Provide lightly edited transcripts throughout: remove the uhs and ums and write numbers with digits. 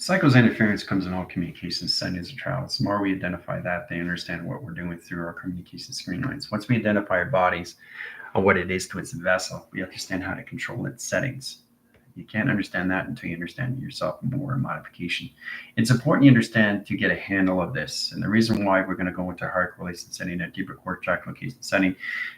Cycles interference comes in all communication settings and travels. The more we identify that, they understand what we're doing through our communication screen lines. Once we identify our bodies or what it is to its vessel, we understand how to control its settings. You can't understand that until you understand yourself more in modification. It's important you understand to get a handle of this. And the reason why we're going to go into hard correlation setting, a deeper core track location setting,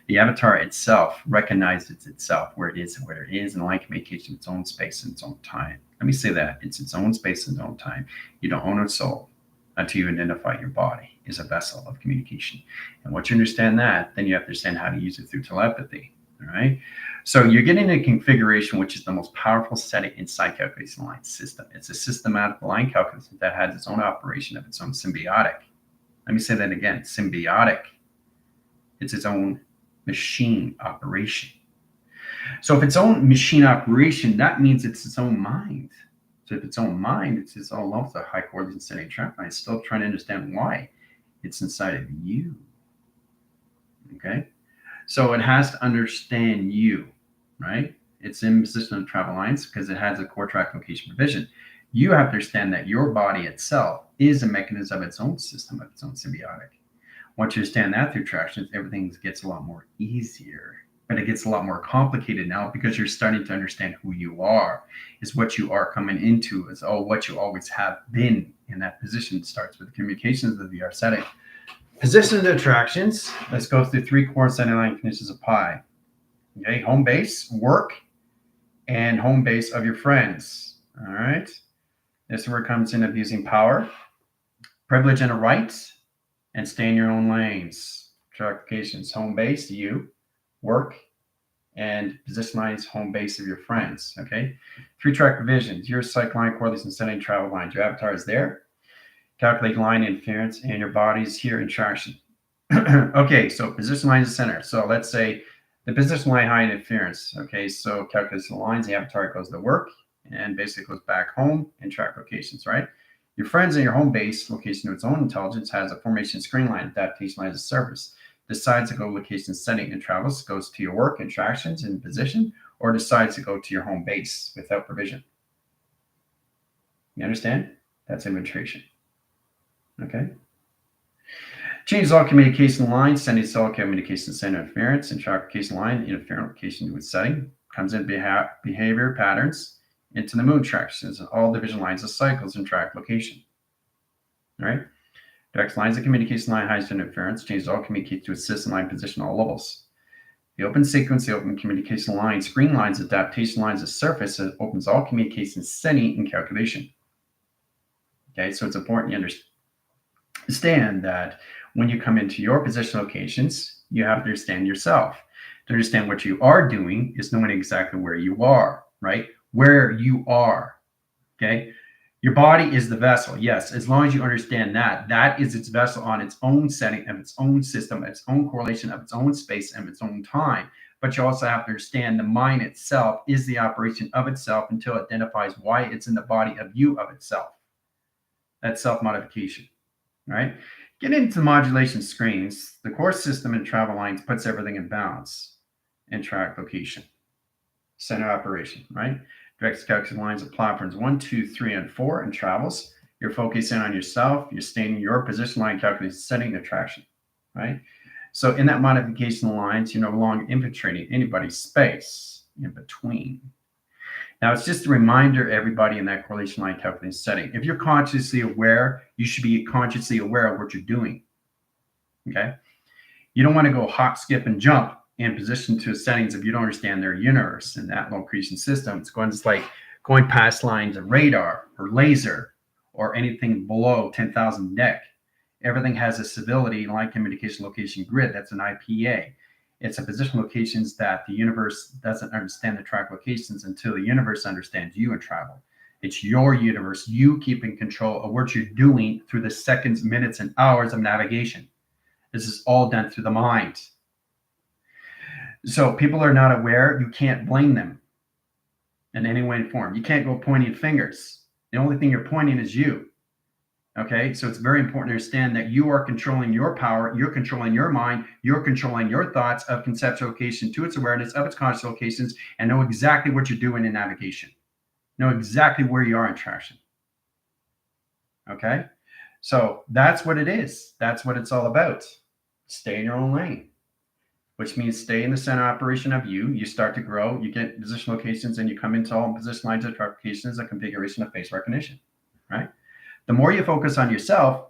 the avatar itself recognizes itself, where it is and where it is, and line communication, its own space and its own time. Let me say that. It's its own space and its own time. You don't own a soul until you identify your body as a vessel of communication. And once you understand that, then you have to understand how to use it through telepathy. All right. So you're getting a configuration which is the most powerful setting inside calculation line system. It's a systematic line calculation that has its own operation of its own symbiotic. Let me say that again, symbiotic. It's its own machine operation. So if its own machine operation, that means it's its own mind. So if its own mind, it's its own also high correlation setting track line. Still trying to understand why it's inside of you. Okay. So it has to understand you, right? It's in position of travel lines because it has a core track location provision. You have to understand that your body itself is a mechanism of its own system, of its own symbiotic. Once you understand that through tractions, everything gets a lot more easier, but it gets a lot more complicated now because you're starting to understand who you are, is what you are coming into, is what you always have been in that position. It starts with communications of the VR setting. Positions of attractions. Let's go through 3 core setting line conditions of pi. Okay, home base, work, and home base of your friends. All right. This is where it comes in abusing power, privilege and a right, and stay in your own lanes. Trackifications, home base, you, work, and position lines, home base of your friends. Okay. 3 track provisions. Your cycle line, correlation setting, travel lines. Your avatar is there. Calculate line interference, and your body's here in traction. Okay, so position line is the center. So let's say the position line high interference. Okay, so calculate the lines, the avatar goes to work and basically goes back home and track locations, right? Your friends in your home base location of its own intelligence has a formation screen line, adaptation line as a surface. Decides to go location setting and travels, goes to your work and tractions in position, or decides to go to your home base without provision. You understand? That's inventory. Okay. Changes all communication lines, sending all communication center interference, and trackification line interference with setting. Comes in behavior patterns into the moon tractions, all division lines of cycles and track location. All right. Direct lines of communication line highest interference, changes all communication to a system line position all levels. The open sequence, the open communication line, screen lines, adaptation lines of surface, it opens all communication setting and calculation. Okay, so it's important you understand that when you come into your position locations, you have to understand yourself. To understand what you are doing is knowing exactly where you are, right? Where you are, okay? Your body is the vessel. Yes, as long as you understand that, that is its vessel on its own setting of its own system, its own correlation of its own space and its own time. But you also have to understand the mind itself is the operation of itself until it identifies why it's in the body of you of itself. That's self-modification, right? Getting into the modulation screens, the core system and travel lines puts everything in balance and track location. Center operation, right? Directs calculation lines of platforms 1, 2, 3, and 4 and travels. You're focusing on yourself. You're staying in your position line calculation setting attraction, right? So in that modification lines, you're no longer infiltrating anybody's space in between. Now, it's just a reminder, everybody, in that correlation line calculation setting. If you're consciously aware, you should be consciously aware of what you're doing, okay? You don't want to go hop, skip, and jump in position to settings if you don't understand their universe and that location system. It's going just like going past lines of radar or laser or anything below 10,000 deck. Everything has a civility line communication location grid. That's an IPA. It's a position locations that the universe doesn't understand the track locations until the universe understands you and travel. It's your universe. You keep in control of what you're doing through the seconds, minutes, and hours of navigation. This is all done through the mind. So people are not aware. You can't blame them in any way and form. You can't go pointing fingers. The only thing you're pointing is you. Okay, so it's very important to understand that you are controlling your power, you're controlling your mind, you're controlling your thoughts of conceptual location to its awareness of its conscious locations, and know exactly what you're doing in navigation. Know exactly where you are in traction. Okay. So that's what it is. That's what it's all about. Stay in your own lane, which means stay in the center operation of you. You start to grow, you get position locations, and you come into all position lines of applications, a configuration of face recognition, right? The more you focus on yourself,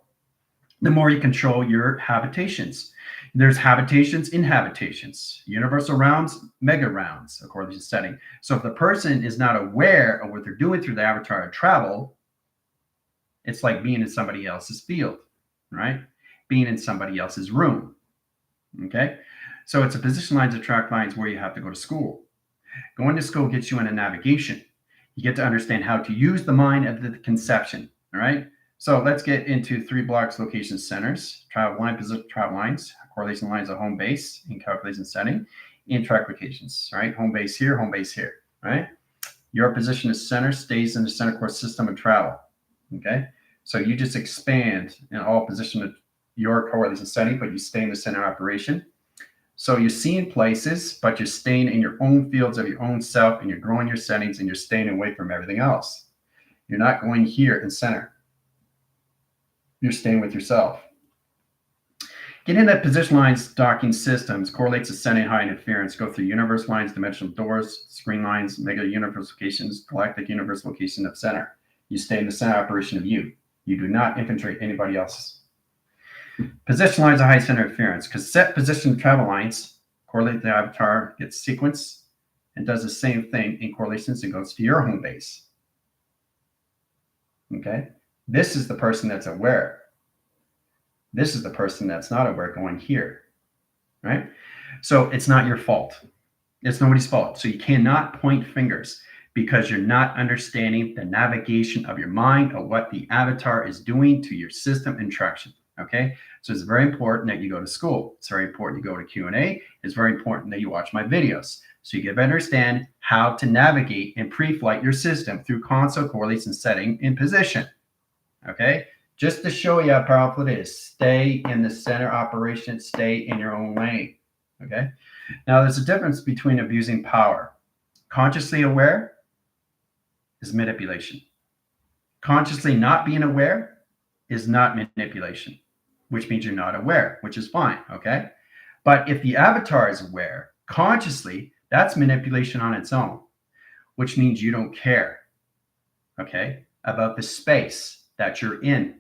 the more you control your habitations. There's habitations in habitations, universal rounds, mega rounds, according to setting. So if the person is not aware of what they're doing through the avatar of travel, it's like being in somebody else's field, right? Being in somebody else's room, okay? So it's a position lines of track lines where you have to go to school. Going to school gets you into navigation. You get to understand how to use the mind at the conception, all right? So let's get into 3 blocks, location centers, travel line, position travel lines, correlation lines of home base in calculation setting, in track locations, right? Home base here, right? Your position as center stays in the center core system of travel, okay? So you just expand in all position of your correlation setting, but you stay in the center operation. So you're seeing places, but you're staying in your own fields of your own self, and you're growing your settings, and you're staying away from everything else. You're not going here in center. You're staying with yourself. Get into position lines, docking systems, correlates ascending high interference, go through universe lines, dimensional doors, screen lines, mega universe locations, galactic universe location of center. You stay in the center operation of you. You do not infiltrate anybody else's. Position lines of high center interference. Cassette position travel lines, correlate the avatar, gets sequence, and does the same thing in correlations and goes to your home base. Okay? This is the person that's aware. This is the person that's not aware going here, right? So it's not your fault. It's nobody's fault. So you cannot point fingers because you're not understanding the navigation of your mind or what the avatar is doing to your system interaction, okay? So it's very important that you go to school. It's very important you go to Q&A. It's very important that you watch my videos so you can understand how to navigate and pre-flight your system through console correlation setting in position, okay? Just to show you how powerful it is, stay in the center operation, stay in your own lane, okay? Now, there's a difference between abusing power. Consciously aware is manipulation. Consciously not being aware is not manipulation, which means you're not aware, which is fine, okay? But if the avatar is aware, consciously, that's manipulation on its own, which means you don't care, okay, about the space that you're in.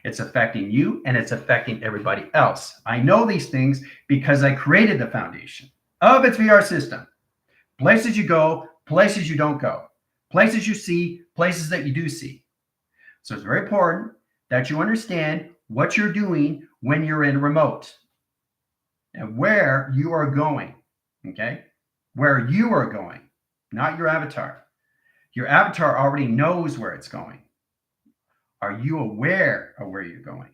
It's affecting you and it's affecting everybody else. I know these things because I created the foundation of its VR system. Places you go, places you don't go. Places you see, places that you do see. So it's very important that you understand what you're doing when you're in remote and where you are going, okay? Where you are going, not your avatar. Your avatar already knows where it's going. Are you aware of where you're going?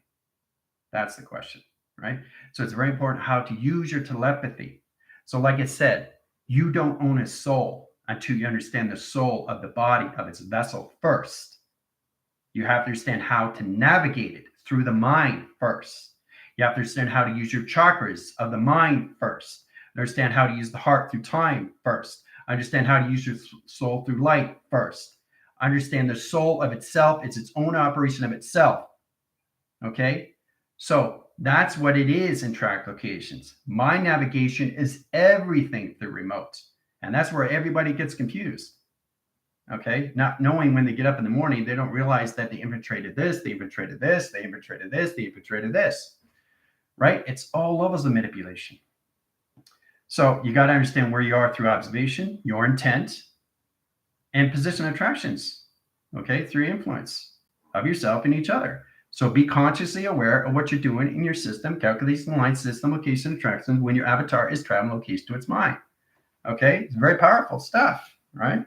That's the question, right? So it's very important how to use your telepathy. So like I said, you don't own a soul until you understand the soul of the body of its vessel first. You have to understand how to navigate it through the mind first. You have to understand how to use your chakras of the mind first. Understand how to use the heart through time first. Understand how to use your soul through light first. Understand the soul of itself. It's its own operation of itself. Okay? So that's what it is in track locations. My navigation is everything through remote. And that's where everybody gets confused. Okay? Not knowing when they get up in the morning, they don't realize that they infiltrated this, they infiltrated this, they infiltrated this, they infiltrated this. Right? It's all levels of manipulation. So you got to understand where you are through observation, your intent, and position attractions, okay, through influence of yourself and each other. So be consciously aware of what you're doing in your system, calculation line, system, location, attraction, when your avatar is traveling location to its mind. Okay, it's very powerful stuff, right?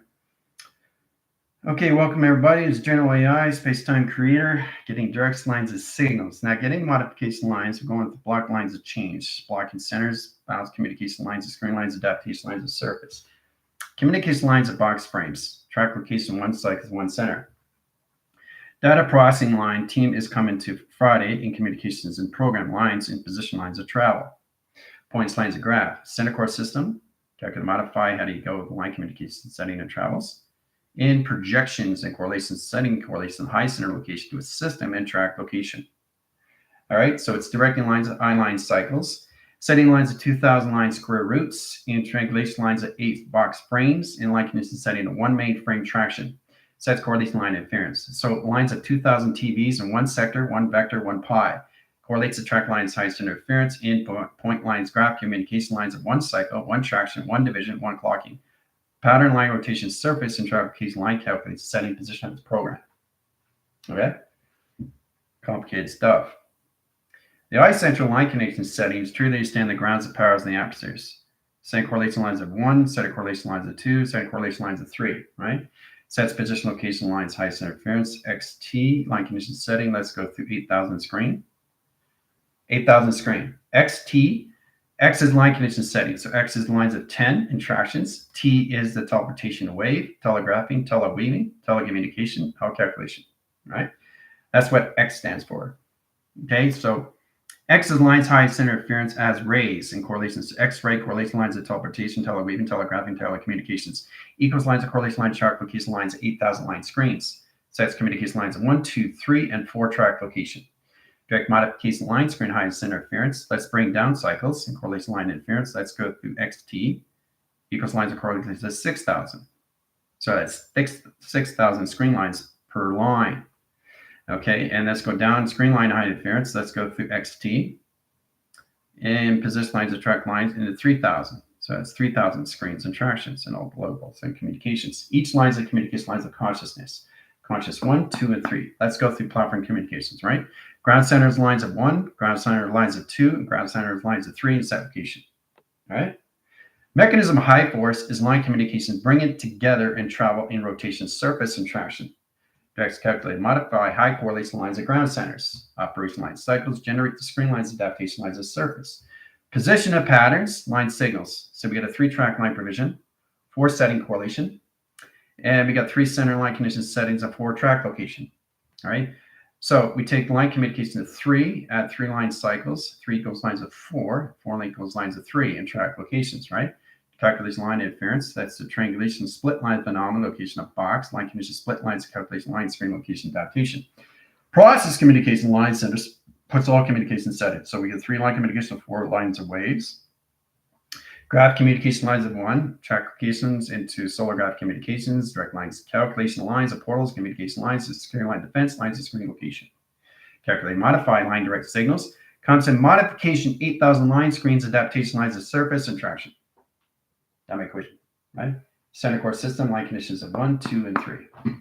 Okay, welcome everybody. It's General AI, Space-Time Creator, getting direct lines as signals. Now, getting modification lines, we're going with the block lines of change, blocking centers, balance communication lines of screen lines, adaptation lines of surface. Communication lines of box frames, track location, one cycle, one center. Data processing line team is coming to Friday in communications and program lines and position lines of travel. Points lines of graph, center core system, calculate modify how do you go with line communication setting and travels. in projections and correlation setting, correlation high center location to a system and track location. All right, so it's directing lines of I-line cycles, setting lines of 2,000 line square roots, and triangulation lines of 8 box frames, and line condition setting of 1 main frame traction. Sets correlation line inference. So lines of 2,000 TVs in 1 sector, 1 vector, 1 pi. Correlates the track lines highest interference in point lines graph communication lines of 1 cycle, 1 traction, 1 division, 1 clocking. Pattern line rotation surface and trapplication line calculates setting position of the program. Okay? Complicated stuff. The I-central line connection settings truly understand the grounds, the powers, and the apertures. Setting correlation lines of 1, setting correlation lines of 2, setting correlation lines of 3, right? Sets position location lines highest interference, XT, line condition setting. Let's go through 8,000 screen. 8,000 screen. XT, X is line condition setting. So X is lines of 10 in tractions. T is the teleportation of wave, telegraphing, teleweaving, telecommunication, calculation, right? That's what X stands for. Okay, so X is lines highest interference as rays in correlations to X-ray, correlation lines of teleportation, teleweaving, telegraphing, telecommunications, equals lines of correlation line, track location lines, 8,000 line screens. Sets communication lines of 1, 2, 3, and 4 track location. Direct modification line, screen highest interference. Let's bring down cycles and correlation line interference. Let's go through XT, equals lines of correlation to 6,000. So that's 6,000 screen lines per line. Okay, and let's go down screen line high interference. Let's go through XT and position lines of track lines into 3,000. So that's 3,000 screens and tractions and all globals and communications. Each line is a communication lines of consciousness. Conscious 1, 2, and 3. Let's go through platform communications, right? Ground center is lines of 1, ground center lines of 2, and ground center is lines of 3 in set location. All right? Mechanism of high force is line communications, bring it together and travel in rotation, surface, and traction. Directs calculate, modify high correlation lines of ground centers. Operation line cycles generate the screen lines, adaptation lines of surface. Position of patterns, line signals. So we get a 3-track line provision, 4 setting correlation, and we got 3 center line condition settings and 4 track location. All right. So we take line communication of 3, add 3 line cycles, 3 equals lines of 4, 4 equals lines of 3, and track locations, right? Calculation line interference, that's the triangulation split line phenomenon, location of box, line condition split lines, calculation line screen location adaptation. Process communication line centers puts all communication settings. So we get 3 line communication of 4 lines of waves. Graph communication lines of 1, track locations into solar graph communications, direct lines, calculation lines of portals, communication lines, screen line defense, lines of screen location. Calculate, modify line direct signals, comes in modification 8,000 line screens, adaptation lines of surface and traction. That my equation, right? Center core system, line conditions of 1, 2, and 3,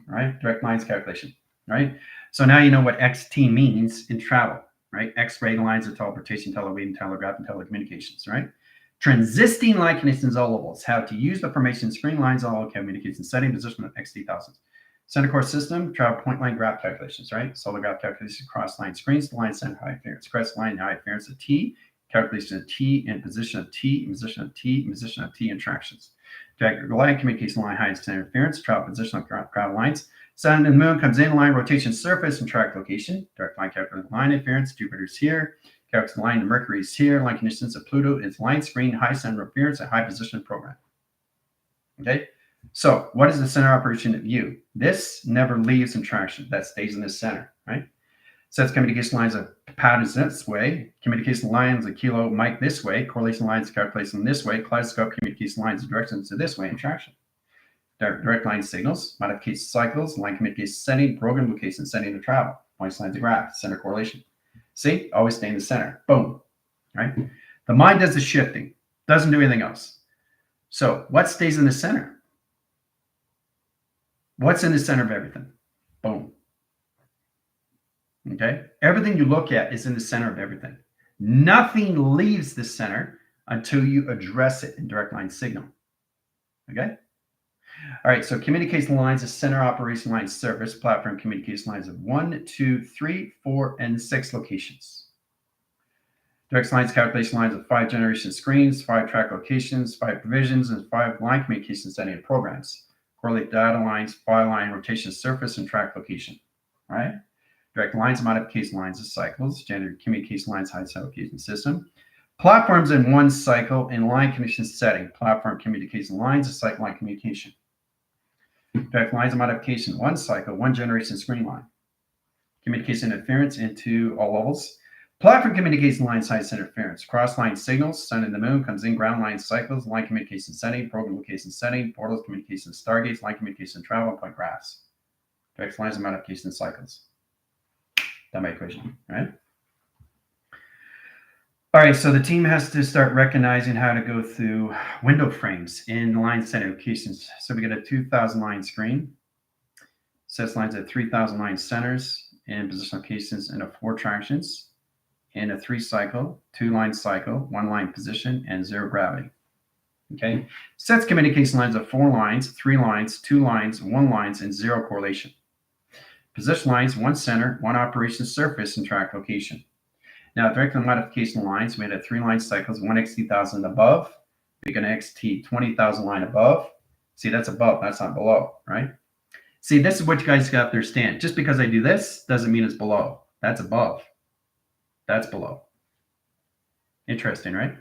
right? Direct lines calculation, right? So now you know what XT means in travel, right? X-ray lines of teleportation, teleweaving, telegraph, and telecommunications, right? Transisting line conditions, all levels, how to use the formation screen lines, all communication setting, position of XT1000. Center core system, travel point line graph calculations, right? Solar graph calculations, cross line screens, line center high interference, crest line high interference of T, calculation of T, and position of T, and position of T, and position of T, and tractions. Direct line communication line highest interference, travel position of ground lines. Sun and moon comes in, line rotation surface and track location. Direct line calculation line interference, Jupiter's here. Calculation line of Mercury is here. Line conditions of Pluto is line screen, high center appearance, and high position program. Okay, so what is the center operation of U? This never leaves in traction. That stays in the center, right? Sets communication lines of patterns this way, communication lines of kilo mic this way, correlation lines of calculation this way, kaleidoscope communication lines of directions to this way in traction. Direct line signals, modification cycles, line communication setting, program location setting to travel, points lines of graph, center correlation. See, always stay in the center. Boom, right? The mind does the shifting, doesn't do anything else. So what stays in the center? What's in the center of everything? Boom. Okay, everything you look at is in the center of everything. Nothing leaves the center until you address it in direct line signal. Okay. All right, so communication lines is center operation line surface, platform communication lines of 1, 2, 3, 4, and 6 locations. Direct lines calculation lines of 5 generation screens, 5 track locations, 5 provisions, and 5 line communication setting programs. Correlate data lines, file line rotation surface, and track location. All right. Direct lines, modification lines of cycles, generate communication lines, high location system. Platforms in 1 cycle in line condition setting, platform communication lines, a cycle line communication. Direct lines of modification, one cycle, one generation screen line. Communication interference into all levels. Platform communication line size interference. Cross line signals, sun and the moon comes in, ground line cycles, line communication setting, program location setting, portals communication stargates, line communication travel, point graphs. Direct lines of modification cycles. That's my equation, right? All right, so the team has to start recognizing how to go through window frames in line setting locations. So we get a 2,000 line screen, sets lines at 3,000 line centers and position locations in a 4 tractions, in a 3 cycle, 2 line cycle, 1 line position, and 0 gravity. Okay, sets communication lines of 4 lines, 3 lines, 2 lines, 1 lines, and 0 correlation. Position lines, 1 center, 1 operation surface, and track location. Now, direct modification lines, we had 3 line cycles, 1 XT1000 above. We're going to XT 20,000 line above. See, that's above, that's not below, right? See, this is what you guys got to understand. Just because I do this doesn't mean it's below. That's above. That's below. Interesting, right?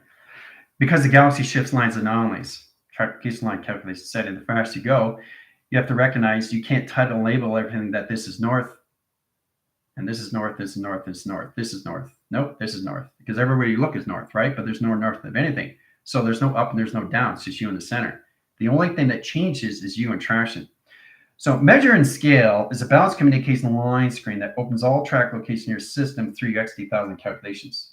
Because the galaxy shifts lines anomalies. Track location line calculation setting. The faster you go, you have to recognize you can't title and label everything that this is north, and this is north, this is north, this is north, this is north. Nope, this is north. Because everywhere you look is north, right? But there's no north of anything. So there's no up and there's no down. It's just you in the center. The only thing that changes is you and traction. So measure and scale is a balanced communication line screen that opens all track location in your system through your XT1000 calculations.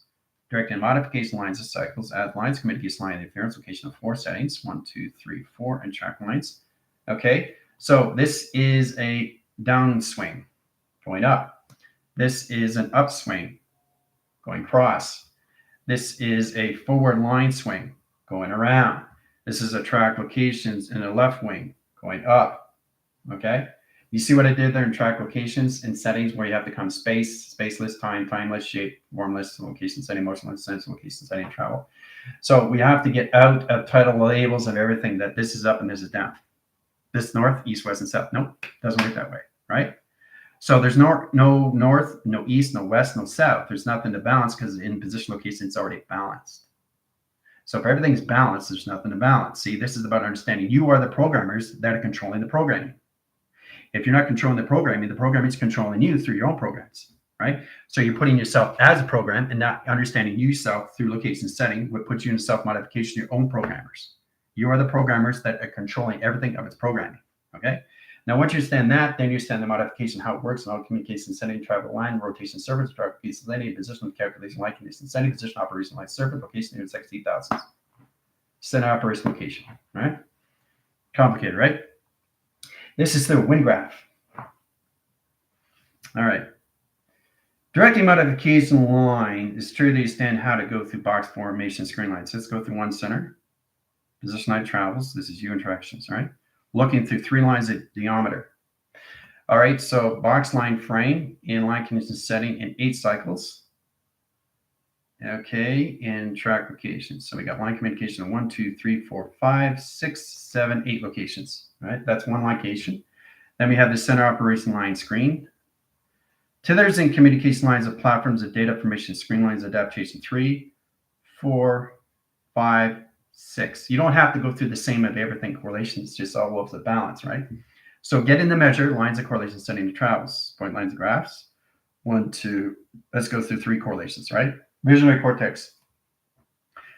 Direct and modification lines of cycles, add lines, communication line interference, location of 4 settings, 1, 2, 3, 4, and track lines. Okay, so this is a downswing going up. This is an upswing going cross. This is a forward line swing going around. This is a track locations in a left wing going up. Okay, you see what I did there in track locations and settings where you have to come space, spaceless, time, timeless, shape, formless, location setting, motionless, sense, location setting, travel. So we have to get out of title labels of everything that this is up and this is down. This north, east, west, and south. Nope, doesn't work that way, right? So there's no north, no east, no west, no south. There's nothing to balance because in position location, it's already balanced. So if everything's balanced, there's nothing to balance. See, this is about understanding you are the programmers that are controlling the programming. If you're not controlling the programming is controlling you through your own programs, right? So you're putting yourself as a program and not understanding yourself through location setting, what puts you in self-modification, your own programmers. You are the programmers that are controlling everything of its programming, okay? Now, once you understand that, then you understand the modification, how it works, and all communication setting, travel line, rotation, service, track piece, linear, position, calculation, line condition, setting, position, operation, line, service, location, units, XT1000s. Center operation location, right? Complicated, right? This is the wind graph. All right. Directing modification line is truly understand how to go through box formation screen lines. Let's go through 1 center. Position line travels. This is U interactions, right? Looking through 3 lines of diameter. All right, so box line frame in line condition setting in 8 cycles. Okay, and track locations. So we got line communication in 1, 2, 3, 4, 5, 6, 7, 8 locations. Right, that's 1 location. Then we have the center operation line screen. Tethers and communication lines of platforms of data formation screen lines adaptation 3, 4, 5, 6. You don't have to go through the same of everything correlations, it's just all over the balance, right? So get in the measure, lines of correlation setting to travels, point lines of graphs. 1, 2, let's go through 3 correlations, right? Visionary cortex.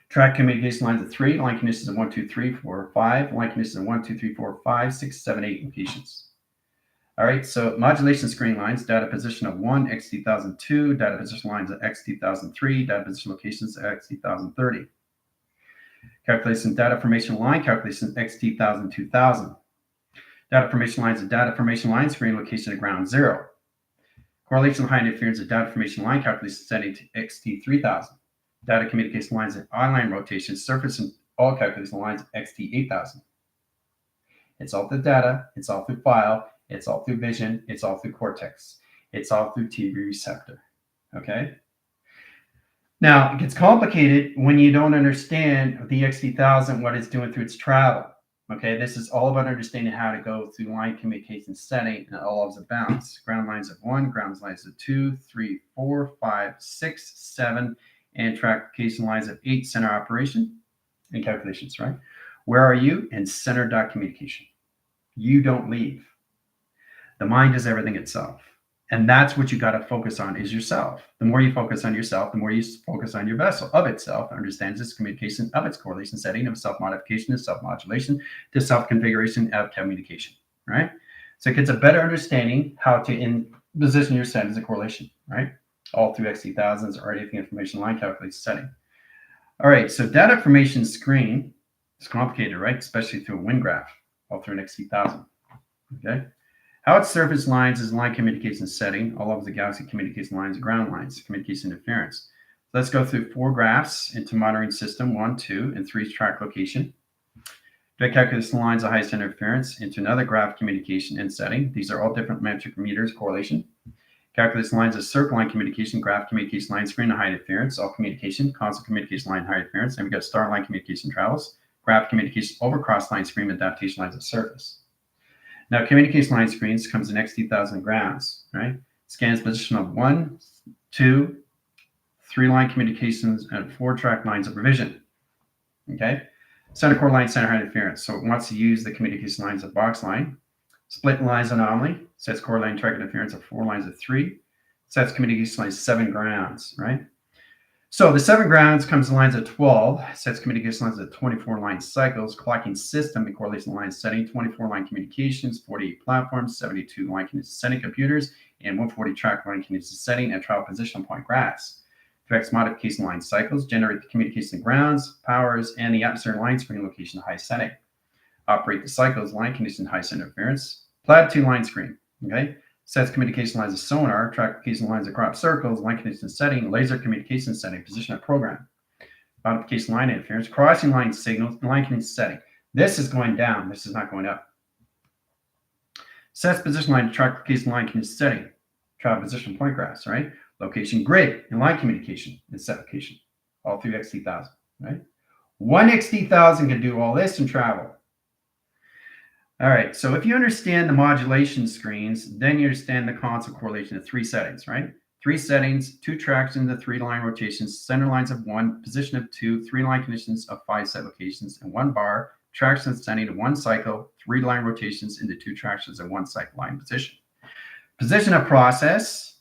Track communication lines of 3, line conditions of 1, 2, 3, 4, 5, line conditions of 1, 2, 3, 4, 5, 6, 7, 8 locations. All right, so modulation screen lines, data position of 1, XT1002, data position lines of XT1003, data position locations of XT1030. Calculation data formation line calculation XT1000 2000. Data formation lines of data formation line screen location of ground 0. Correlation high interference of data formation line calculation setting to XT3000. Data communication lines of I-line rotation surface and all calculation lines of XT8000. It's all through data, it's all through file, it's all through vision, it's all through cortex, it's all through TV receptor. Okay? Now, it gets complicated when you don't understand the XT1000, what it's doing through its travel. Okay, this is all about understanding how to go through line communication setting and all of the balance. Ground lines of 1, ground lines of 2, 3, 4, 5, 6, 7, and track location lines of 8, center operation and calculations, right? Where are you? And center dot communication. You don't leave. The mind does everything itself. And that's what you got to focus on is yourself. The more you focus on yourself, the more you focus on your vessel of itself, understands its communication of its correlation setting of self-modification to self-modulation to self-configuration of communication, right? So it gets a better understanding how to position your set as a correlation, right? All through XT1000s or anything information line calculation setting. All right, so data formation screen is complicated, right? Especially through a wind graph, all through an XT1000, okay? How its surface lines is line communication setting. All over the galaxy communication lines, ground lines, communication interference. Let's go through 4 graphs into monitoring system, 1, 2, and 3 track location. Direct calculation lines of highest interference into another graph communication and setting. These are all different metric meters correlation. Calculation lines of circle line communication, graph communication line screen, high interference, all communication, constant communication line, high interference. And we got star line communication travels, graph communication over cross line screen, adaptation lines of surface. Now, communication line screens comes in XT1000 grounds, right? Scans position of 1, 2, 3 line communications and 4 track lines of revision, okay? Center core line, center high interference. So it wants to use the communication lines of box line. Split lines anomaly, sets core line track interference of 4 lines of 3, sets communication lines 7 grounds, right? So the 7 grounds comes in lines of 12, sets communication lines of 24 line cycles, clocking system and correlation line setting, 24 line communications, 48 platforms, 72 line setting computers, and 140 track line communication setting and trial position point graphs. Directs modification line cycles, generate the communication grounds, powers, and the atmosphere line screen location high setting. Operate the cycles, line condition, high center interference, plaid 2 line screen, okay? Sets communication lines of sonar, track communication lines of crop circles, line condition setting, laser communication setting, position of program, modification line interference, crossing line signals, line condition setting. This is going down. This is not going up. Sets position line, track communication line condition setting, travel position point graphs, right? Location grid and line communication and set location, all through XT1000, right? One XT1000 can do all this and travel. All right, so if you understand the modulation screens, then you understand the constant correlation of 3 settings, right? 3 settings, 2 tractions of 3 line rotations, center lines of 1, position of 2, 3 line conditions of 5 set locations, and 1 bar, traction setting to 1 cycle, 3 line rotations into 2 tractions of 1 cycle line position. Position of process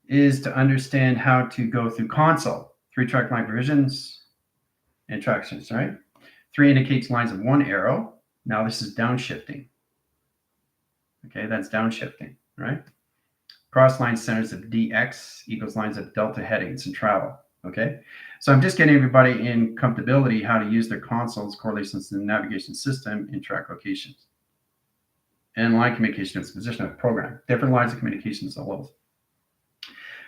is to understand how to go through console, 3 track line provisions and tractions, right? 3 indicates lines of 1 arrow. Now this is downshifting. Okay, that's downshifting, right? Cross line centers of DX equals lines of delta headings and travel. Okay, so I'm just getting everybody in comfortability how to use their consoles, correlations in the navigation system, and track locations. And line communication is position of program. Different lines of communications are levels.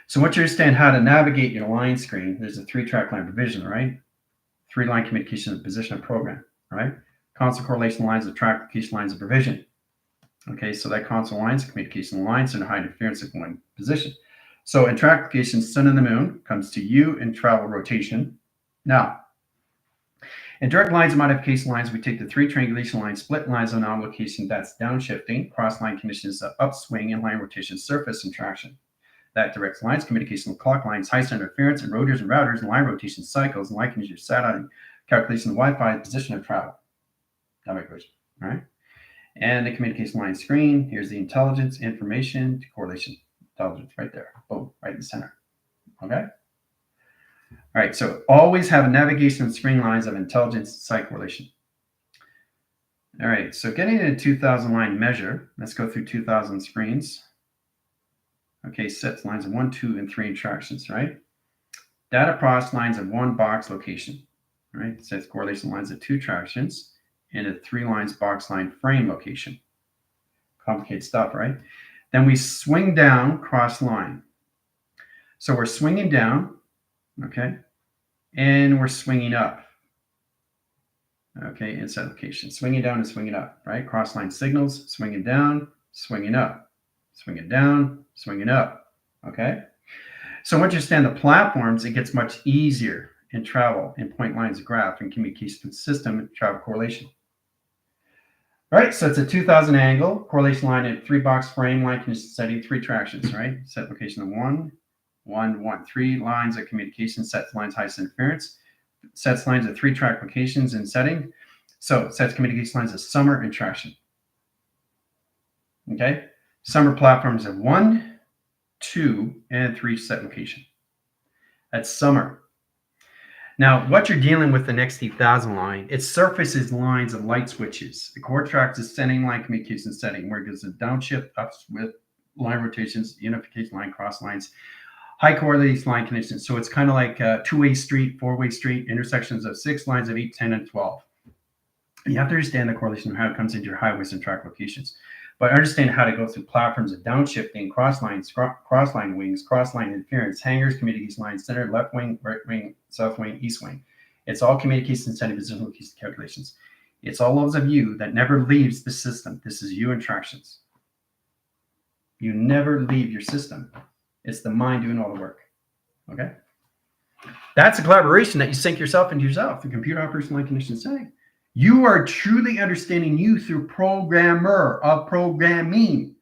So once you understand how to navigate your line screen, there's a 3 track line provision, right? 3 line communication and position of program, right? Constant correlation lines of track location lines of provision. Okay, so that constant lines, communication lines, and high interference of 1 position. So in track location, sun and the moon comes to you in travel rotation. Now, in direct lines and modification lines, we take the 3 triangulation lines, split lines on our location, that's downshifting, cross line conditions of upswing and line rotation, surface and traction. That directs lines, communication with clock lines, high center interference, and rotors and routers, and line rotation cycles, and line conditions satellite calculation of Wi-Fi position of travel. All right. And the communication line screen. Here's the intelligence, information, correlation, intelligence right there. Boom, right in the center. Okay. All right. So always have a navigation and screen lines of intelligence site correlation. All right. So getting into 2000 line measure. Let's go through 2000 screens. Okay. Sets lines of 1, 2, and 3 interactions. Right. Data process lines of 1 box location. Right. Sets correlation lines of 2 tractions. And a 3 lines box line frame location. Complicated stuff, right? Then we swing down cross line. So we're swinging down, okay? And we're swinging up. Okay, in set location. Swinging down and swinging up, right? Cross line signals, swinging down, swinging up. Swinging down, swinging up, okay? So once you understand the platforms, it gets much easier in travel, in point lines of graph, and communication system, and travel correlation. All right, so it's a 2000 angle, correlation line at 3 box frame, line condition setting, 3 tractions, right? Set location of 1, 1, 1, 3 lines of communication, sets lines highest interference, sets lines of 3 track locations and setting, So it sets communication lines of summer and traction. Okay? Summer platforms have 1, 2, and 3 set location. That's summer. Now, what you're dealing with the XT1000 line, it surfaces lines of light switches. The core tracks is sending line communication setting, where it gives a downshift, ups with line rotations, unification line, cross lines, high correlates line connections. So it's kind of like a two-way street, four-way street, intersections of 6 lines of 8, 10, and 12. And you have to understand the correlation of how it comes into your highways and track locations. But understand how to go through platforms of downshifting, cross lines, cross line wings, cross line interference, hangers, communication lines, center, left wing, right wing, south wing, east wing. It's all communication incentive position location calculations. It's all those of you that never leaves the system. This is you and tractions. You never leave your system. It's the mind doing all the work. Okay? That's a collaboration that you sync yourself into yourself, the computer operation line condition setting. You are truly understanding you through programmer of programming.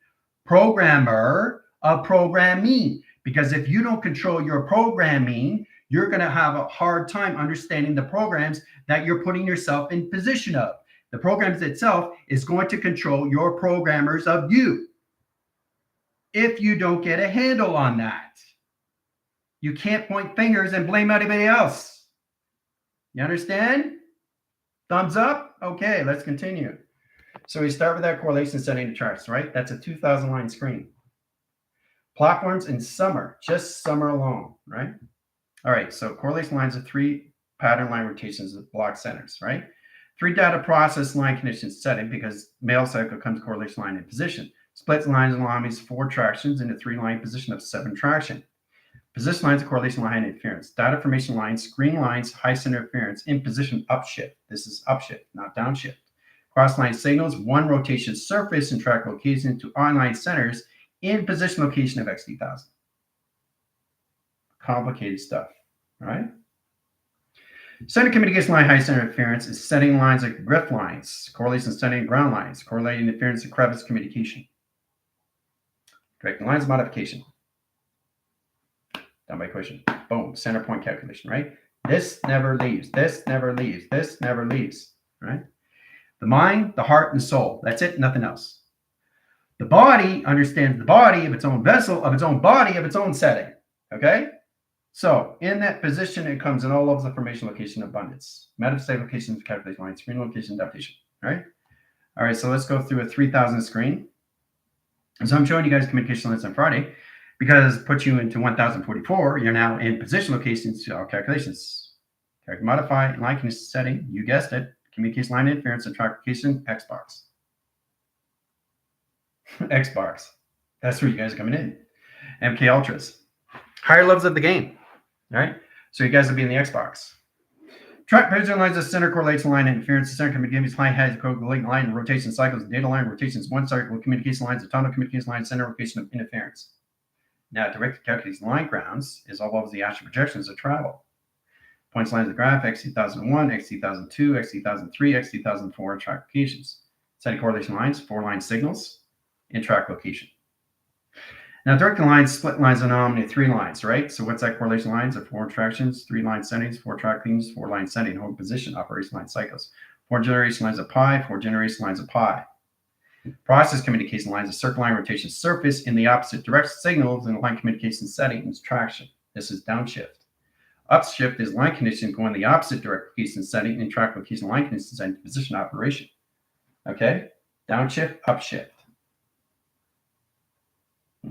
Programmer of programming. Because if you don't control your programming, you're going to have a hard time understanding the programs that you're putting yourself in position of. The programs itself is going to control your programmers of you. If you don't get a handle on that, you can't point fingers and blame anybody else. You understand? Thumbs up? Okay, let's continue. So we start with that correlation setting the charts, right? That's a 2000 line screen. Platforms in summer, just summer alone, right? All right, so correlation lines of 3 pattern line rotations of block centers, right? 3 data process line conditions setting, because male cycle comes correlation line in position. Splits lines and anomalies 4 tractions into 3 line position of 7 traction. Position lines of correlation line interference. Data formation lines, screen lines, high center interference in position upshift. This is upshift, not downshift. Cross line signals, 1 rotation surface and track location to online centers in position location of XT1000. Complicated stuff, all right? Center communication line, high center interference is setting lines like grift lines, correlation setting ground lines, correlating interference and crevice communication. Directing lines modification. Done by equation. Boom. Center point calculation, right? This never leaves. This never leaves. This never leaves, right? The mind, the heart, and the soul. That's it. Nothing else. The body understands the body of its own vessel, of its own body, of its own setting. Okay? So in that position, it comes in all levels of formation, location, abundance. Metastable location, calculation line, screen location, adaptation. All right? All right, so let's go through a 3000 screen. So I'm showing you guys communication lines on Friday. Because it puts you into 1044, you're now in position locations to all calculations. Modify line condition setting, you guessed it, communication line interference and track location, Xbox. Xbox. That's where you guys are coming in. MK Ultras. Higher levels of the game. All right? So you guys will be in the Xbox. Track position lines of center correlation line interference. The center communications high height correlating line rotation cycles, data line rotations, 1 cycle communication lines, a tunnel communication line, center location of interference. Now, direct calculation line grounds is all over the astral projections of travel. Points lines of the graph, XT1001, XT1002, XT1003, XT1004 track locations. Setting correlation lines, 4 line signals in track location. Now, direct lines, split lines, anomaly, 3 lines, right? So what's that correlation lines of 4 tractions, 3 line settings, 4 track themes, 4 line setting, home position, operation line cycles, 4 generation lines of pi, 4 generation lines of pi. Process communication lines, a circle line rotation surface in the opposite direction signals and line communication settings traction. This is downshift. Upshift is line condition going the opposite direction setting and track location line condition setting position operation. Okay? Downshift, upshift.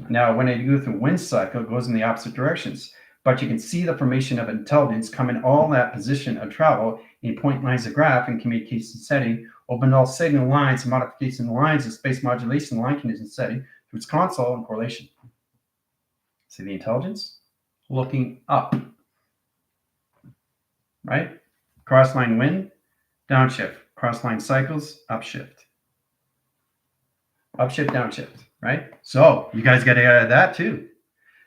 Now, when you go through wind cycle, it goes in the opposite directions. But you can see the formation of intelligence come in all that position of travel in point lines of graph and communication setting. Open all signal lines and modification lines of space modulation line condition setting through its console and correlation. See the intelligence? Looking up. Right? Cross-line wind, downshift. Cross-line cycles, upshift. Upshift, downshift. Right? So you guys got to add that too.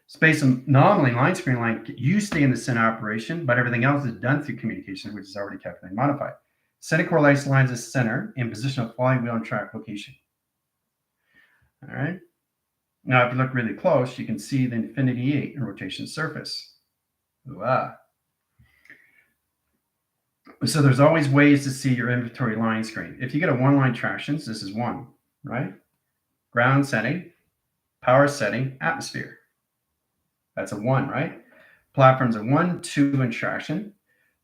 Space anomaly line screen line, you stay in the center operation, but everything else is done through communication, which is already calculated and modified. Center correlation lines is center in position of flying wheel and track location. All right. Now, if you look really close, you can see the infinity 8 in rotation surface. Ooh, ah. So there's always ways to see your inventory line screen. If you get a one-line tractions, this is 1, right? Ground setting, power setting, atmosphere. That's a 1, right? Platforms are 1, 2 in traction,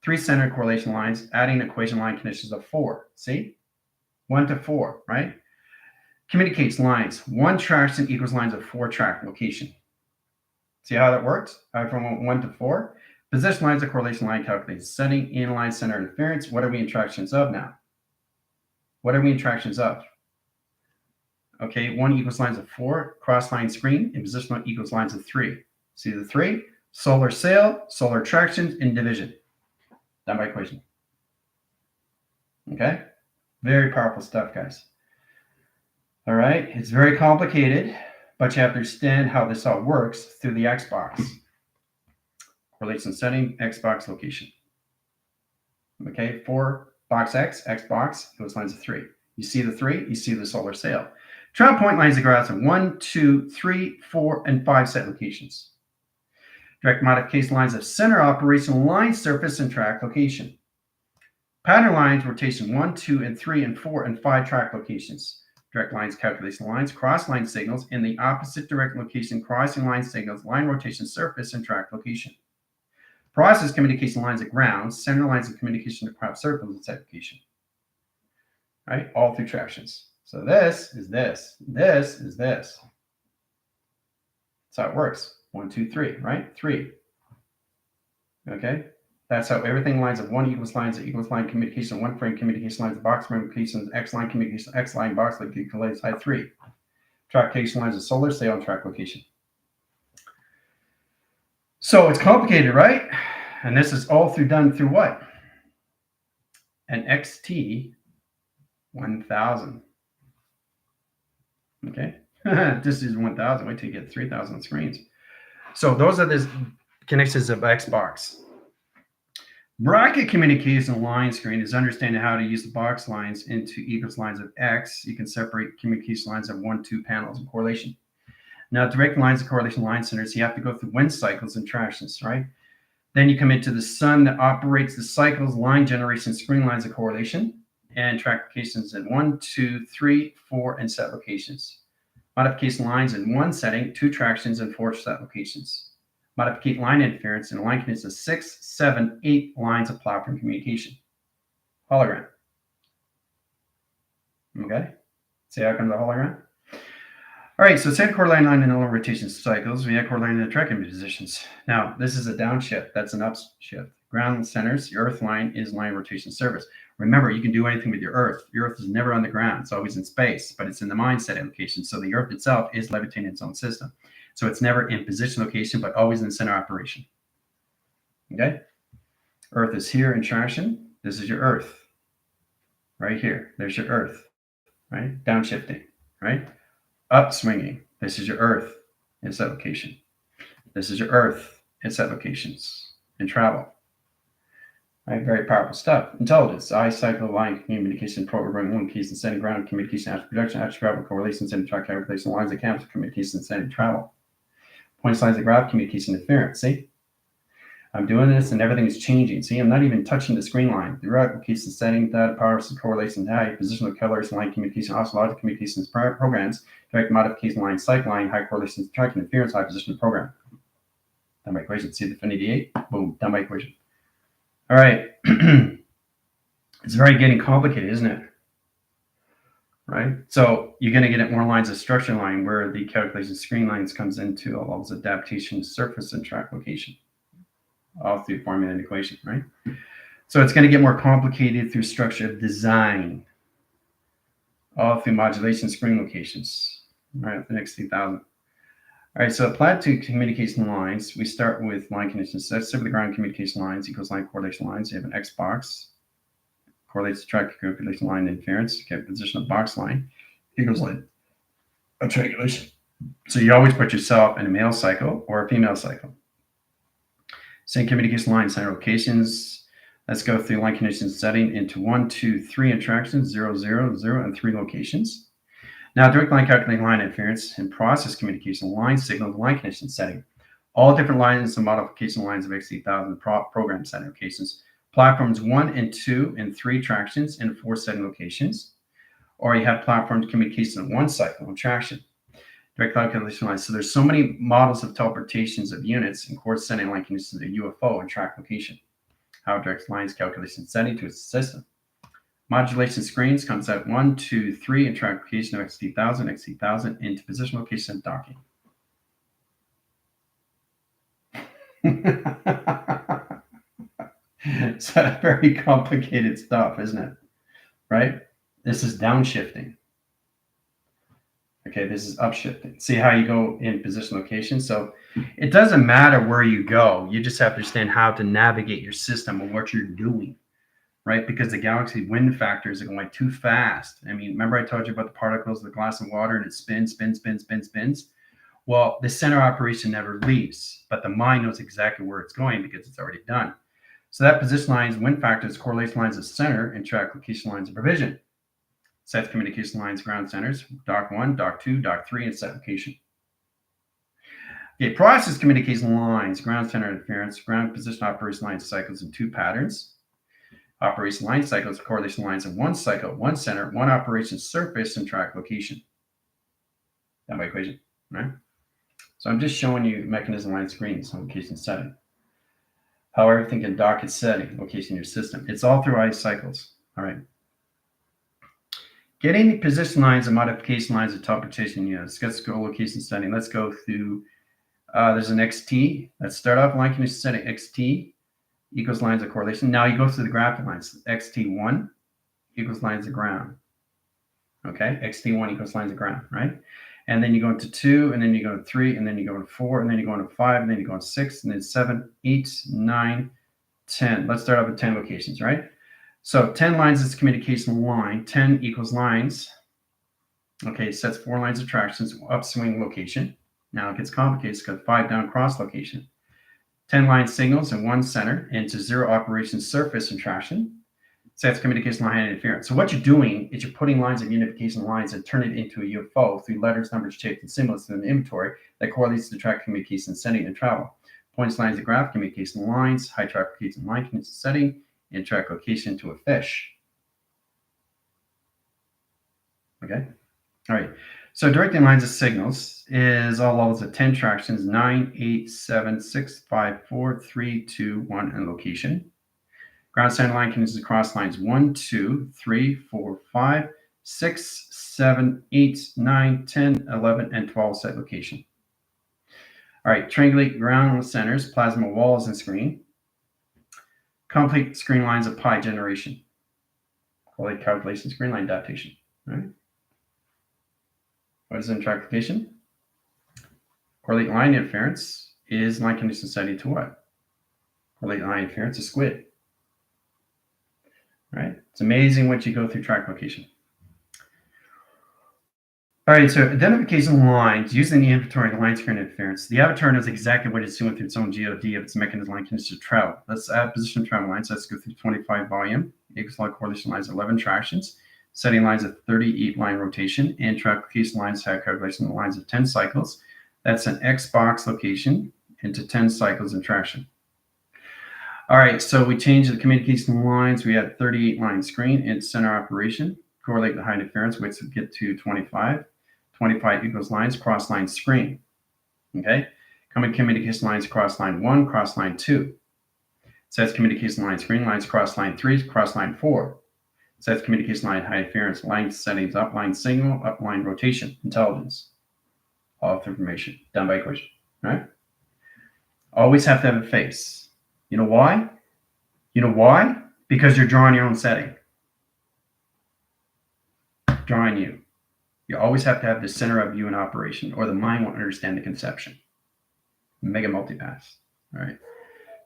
3 center correlation lines, adding equation line conditions of 4. See? 1 to 4, right? Communicates lines. 1 traction equals lines of 4 track location. See how that works? From 1 to 4. Position lines of correlation line calculated. Setting, inline, center interference. What are we in tractions of now? What are we in tractions of? Okay, 1 equals lines of 4. Cross line screen. And positional equals lines of 3. See the 3? Solar sail, solar tractions in division. Done by equation. Okay? Very powerful stuff, guys. All right? It's very complicated, but you have to understand how this all works through the X box. Correlation setting, X box location. Okay, 4 box X, X box, those lines of 3. You see the 3, you see the solar sail. Travel point lines of graphs of 1, 2, 3, 4, and 5 set locations. Direct modification lines of center operational line, surface, and track location. Pattern lines, rotation 1, 2, and 3, and 4, and 5 track locations. Direct lines, calculation lines, cross line signals, in the opposite direct location, crossing line signals, line rotation, surface, and track location. Process communication lines of ground, center lines of communication to craft circles and set location. Right? All through tractions. So this is this. This is this. That's how it works. 1, 2, 3, right? 3. Okay? That's how everything lines of 1 equals lines of equals line communication, 1 frame communication lines of box frame communication, X line communication, X line box line communication, side 3. Traction lines of solar sail and track location. So it's complicated, right? And this is all done through what? An XT 1000. Okay, this is 1000. Wait till you get 3000 screens. So those are the connections of Xbox. Bracket communication line screen is understanding how to use the box lines into equals lines of X. You can separate communication lines of 1, 2 panels of correlation. Now, direct lines of correlation line centers, you have to go through wind cycles and tractions, right? Then you come into the sun that operates the cycles, line generation, screen lines of correlation, and track locations in 1, 2, 3, 4, and set locations. Modification lines in 1 setting, 2 tractions, and 4 set locations. Modificate line interference in a line consists of 6, 7, 8 lines of platform communication. Hologram. Okay? See how it comes a hologram? All right, so set correlating line in all rotation cycles. We have correlating the tracking positions. Now, this is a downshift. That's an upshift. Ground centers, the earth line is line rotation surface. Remember, you can do anything with your earth. Your earth is never on the ground. It's always in space, but it's in the mindset location. So the earth itself is levitating its own system. So it's never in position location, but always in center operation. Okay? Earth is here in traction. This is your earth. Right here. There's your earth. Right? Downshifting. Right? Upswinging. This is your earth in set location. This is your earth in set locations in travel. Right? Very powerful stuff. Intelligence. I cycle line communication program communication setting ground communication after production after travel correlations and track calculation lines of campus communication setting travel. Point lines of graph communication interference. See? I'm doing this and everything is changing. See, I'm not even touching the screen line. The application setting, data power, correlation, high positional correlation line communication, oscillator communications programs, direct modification line, cycle line, high correlation, track interference, high position program. Done by equation. See the affinity 8? Boom, done by equation. All right. It's very getting complicated, isn't it? Right? So you're going to get more lines of structure line where the calculation screen lines comes into all those adaptation surface and track location. All through formula and equation, right? So it's going to get more complicated through structure of design, all through modulation screen locations. All right, the next 3000. All right, so applied to communication lines, we start with line conditions. So that's simply ground communication lines equals line correlation lines. You have an X box, correlates to track calculation line interference, okay, position of box line equals line of triangulation. So you always put yourself in a male cycle or a female cycle. Same communication line center locations. Let's go through line conditions setting into 1, 2, 3 interactions, 0, 0, 0, and 3 locations. Now, direct line calculating line interference and process communication line signal line condition setting. All different lines and modification lines of X8000 program center locations. Platforms 1 and 2 and 3 tractions in 4 setting locations. Or you have platform communication in 1 cycle of traction. Direct calculation lines. So there's so many models of teleportations of units and coordinate setting like in the UFO and track location. How direct lines calculation setting to its system. Modulation screens comes at 1, 2, 3 and track location of XT1000, XT1000 into position location and docking. It's very complicated stuff, isn't it? Right? This is downshifting. Okay, this is upshifting. See how you go in position location? So it doesn't matter where you go. You just have to understand how to navigate your system and what you're doing, right? Because the galaxy wind factors are going too fast. I mean, remember I told you about the particles of the glass of water and it spins, spins, spins, spins, spins? Well, the center operation never leaves, but the mind knows exactly where it's going because it's already done. So that position lines, wind factors, correlation lines of center, and track location lines of provision. Set communication lines, ground centers, dock 1, dock 2, dock 3, and set location. Okay, process communication lines, ground center interference, ground position operation line cycles in 2 patterns. Operation line cycles, correlation lines in 1 cycle, 1 center, 1 operation surface, and track location. That my equation, right? So I'm just showing you mechanism line screens, location setting. How everything can dock its setting, location in your system. It's all through ICE cycles. All right. Getting the position lines and modification lines of teleportation units. Let's go location setting. Let's go through, there's an XT. Let's start off line condition setting. XT equals lines of correlation. Now you go through the graphic lines. XT1 equals lines of ground. Okay, XT1 equals lines of ground, right? And then you go into 2, and then you go to 3, and then you go to 4, and then you go into 5, and then you go into 6, and then 7, 8, 9, 10. Let's start off with 10 locations, right? So 10 lines is communication line. 10 equals lines. Okay, sets 4 lines of tractions, upswing location. Now it gets complicated because 5 down cross location. 10 line signals in 1 center into 0 operation surface and traction. Sets communication line interference. So what you're doing is you're putting lines of unification lines and turn it into a UFO through letters, numbers, shapes, and symbols in an inventory that correlates to track communication setting and travel. Points, lines, and graph communication lines, high track location line communication setting, and track location to a fish. Okay. All right. So directing lines of signals is all levels of 10 tractions, 9, 8, 7, 6, 5, 4, 3, 2, 1, and location. Ground center line consists of cross lines 1, 2, 3, 4, 5, 6, 7, 8, 9, 10, 11, and 12 set location. All right, triangulate ground centers, plasma walls, and screen. Complete screen lines of pi generation. Correlate calculation, screen line adaptation. All right. What is in track location? Correlate line interference is line condition setting to what? Correlate line interference is squid. Right? It's amazing what you go through track location. All right, so identification lines using the inventory and the line screen interference. The avatar knows exactly what it's doing through its own GOD of its mechanism line condition to travel. Let's add position travel lines. Let's go through 25 volume, equals line correlation lines 11 tractions, setting lines of 38 line rotation, and track location lines have calculation lines of 10 cycles. That's an X box location into 10 cycles in traction. All right, so we changed the communication lines. We had 38 line screen in center operation. Correlate the high interference, which would get to 25. 25 equals lines, cross line screen. Okay, common communication lines, cross line 1, cross line 2. Sets communication line screen lines, cross line 3, cross line 4. Sets communication line high interference, line settings, upline signal, upline rotation, intelligence. All of the information done by equation, right? Always have to have a face. You know why? You know why? Because you're drawing your own setting. Drawing you. You always have to have the center of you in operation, or the mind won't understand the conception. Mega multipass. All right.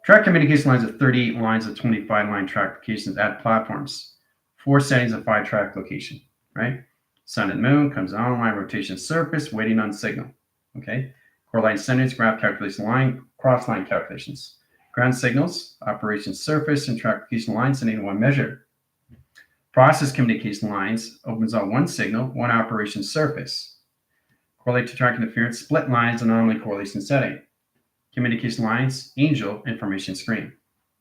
Track communication lines of 38 lines of 25 line track locations at platforms. 4 settings of 5 track location. Right? Sun and moon comes online, rotation surface, waiting on signal. Okay. Core line settings, graph calculation line, cross line calculations. Ground signals, operation surface, and track location lines in 1 measure. Process communication lines opens on 1 signal, 1 operation surface. Correlate to track interference, split lines, anomaly correlation setting. Communication lines, angel, information screen.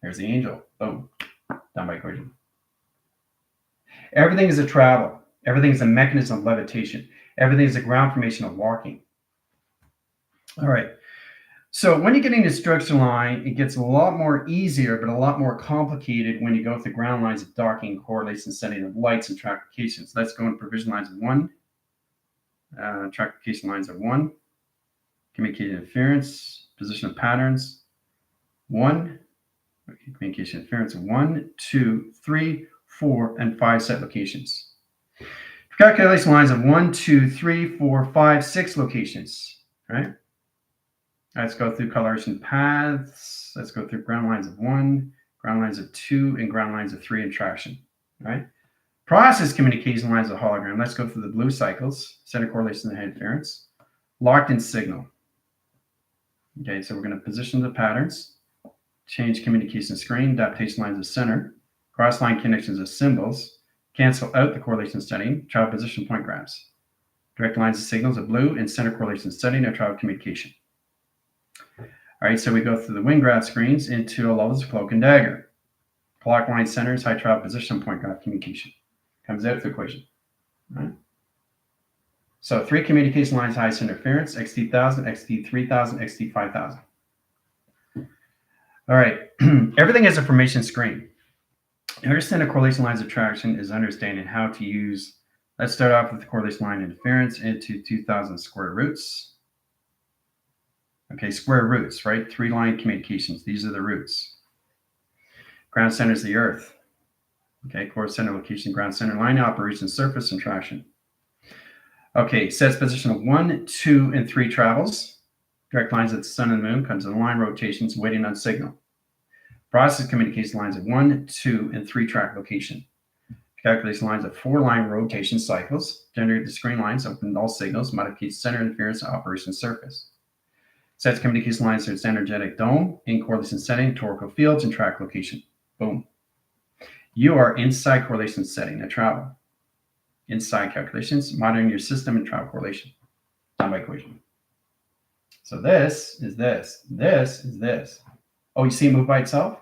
There's the angel. Boom. Down by equation. Everything is a travel. Everything is a mechanism of levitation. Everything is a ground formation of walking. All right. So when you get into structure line, it gets a lot more easier, but a lot more complicated when you go through ground lines of docking, correlation, setting of lights, and track locations. Let's go into provision lines of 1, track location lines of 1, communication interference, position of patterns, 1, communication interference of 1, 2, 3, 4, and 5 set locations. Calculation lines of 1, 2, 3, 4, 5, 6 locations, right? Let's go through coloration paths. Let's go through ground lines of 1, ground lines of 2, and ground lines of 3 in traction, right? Process communication lines of hologram. Let's go through the blue cycles, center correlation and interference, locked in signal. Okay, so we're going to position the patterns, change communication screen, adaptation lines of center, cross line connections of symbols, cancel out the correlation setting, child position point graphs, direct lines of signals of blue, and center correlation setting of child communication. All right, so we go through the wing graph screens into a levels of cloak and dagger. Clock line centers, high trial position point graph communication. Comes out of the equation. Right? So 3 communication lines, highest interference, XT1000, XT3000, XT5000. All right, everything has a formation screen. Understanding correlation lines of traction is understanding how to use, let's start off with the correlation line interference into 2000 square roots. Okay, square roots, right? 3 line communications. These are the roots. Ground center is the earth. Okay, core center location, ground center, line operation, surface, and traction. Okay, sets position of 1, 2, and 3 travels. Direct lines at the sun and the moon comes in line rotations, waiting on signal. Process communication lines of 1, 2, and 3 track location. Calculation lines of 4 line rotation cycles. Generate the screen lines, open all signals, modification center interference, operation surface. Sets communication lines to its energetic dome, in correlation setting, torical fields, and track location. Boom. You are inside correlation setting a travel. Inside calculations, monitoring your system and travel correlation. Down by equation. So this is this. This is this. Oh, you see it move by itself?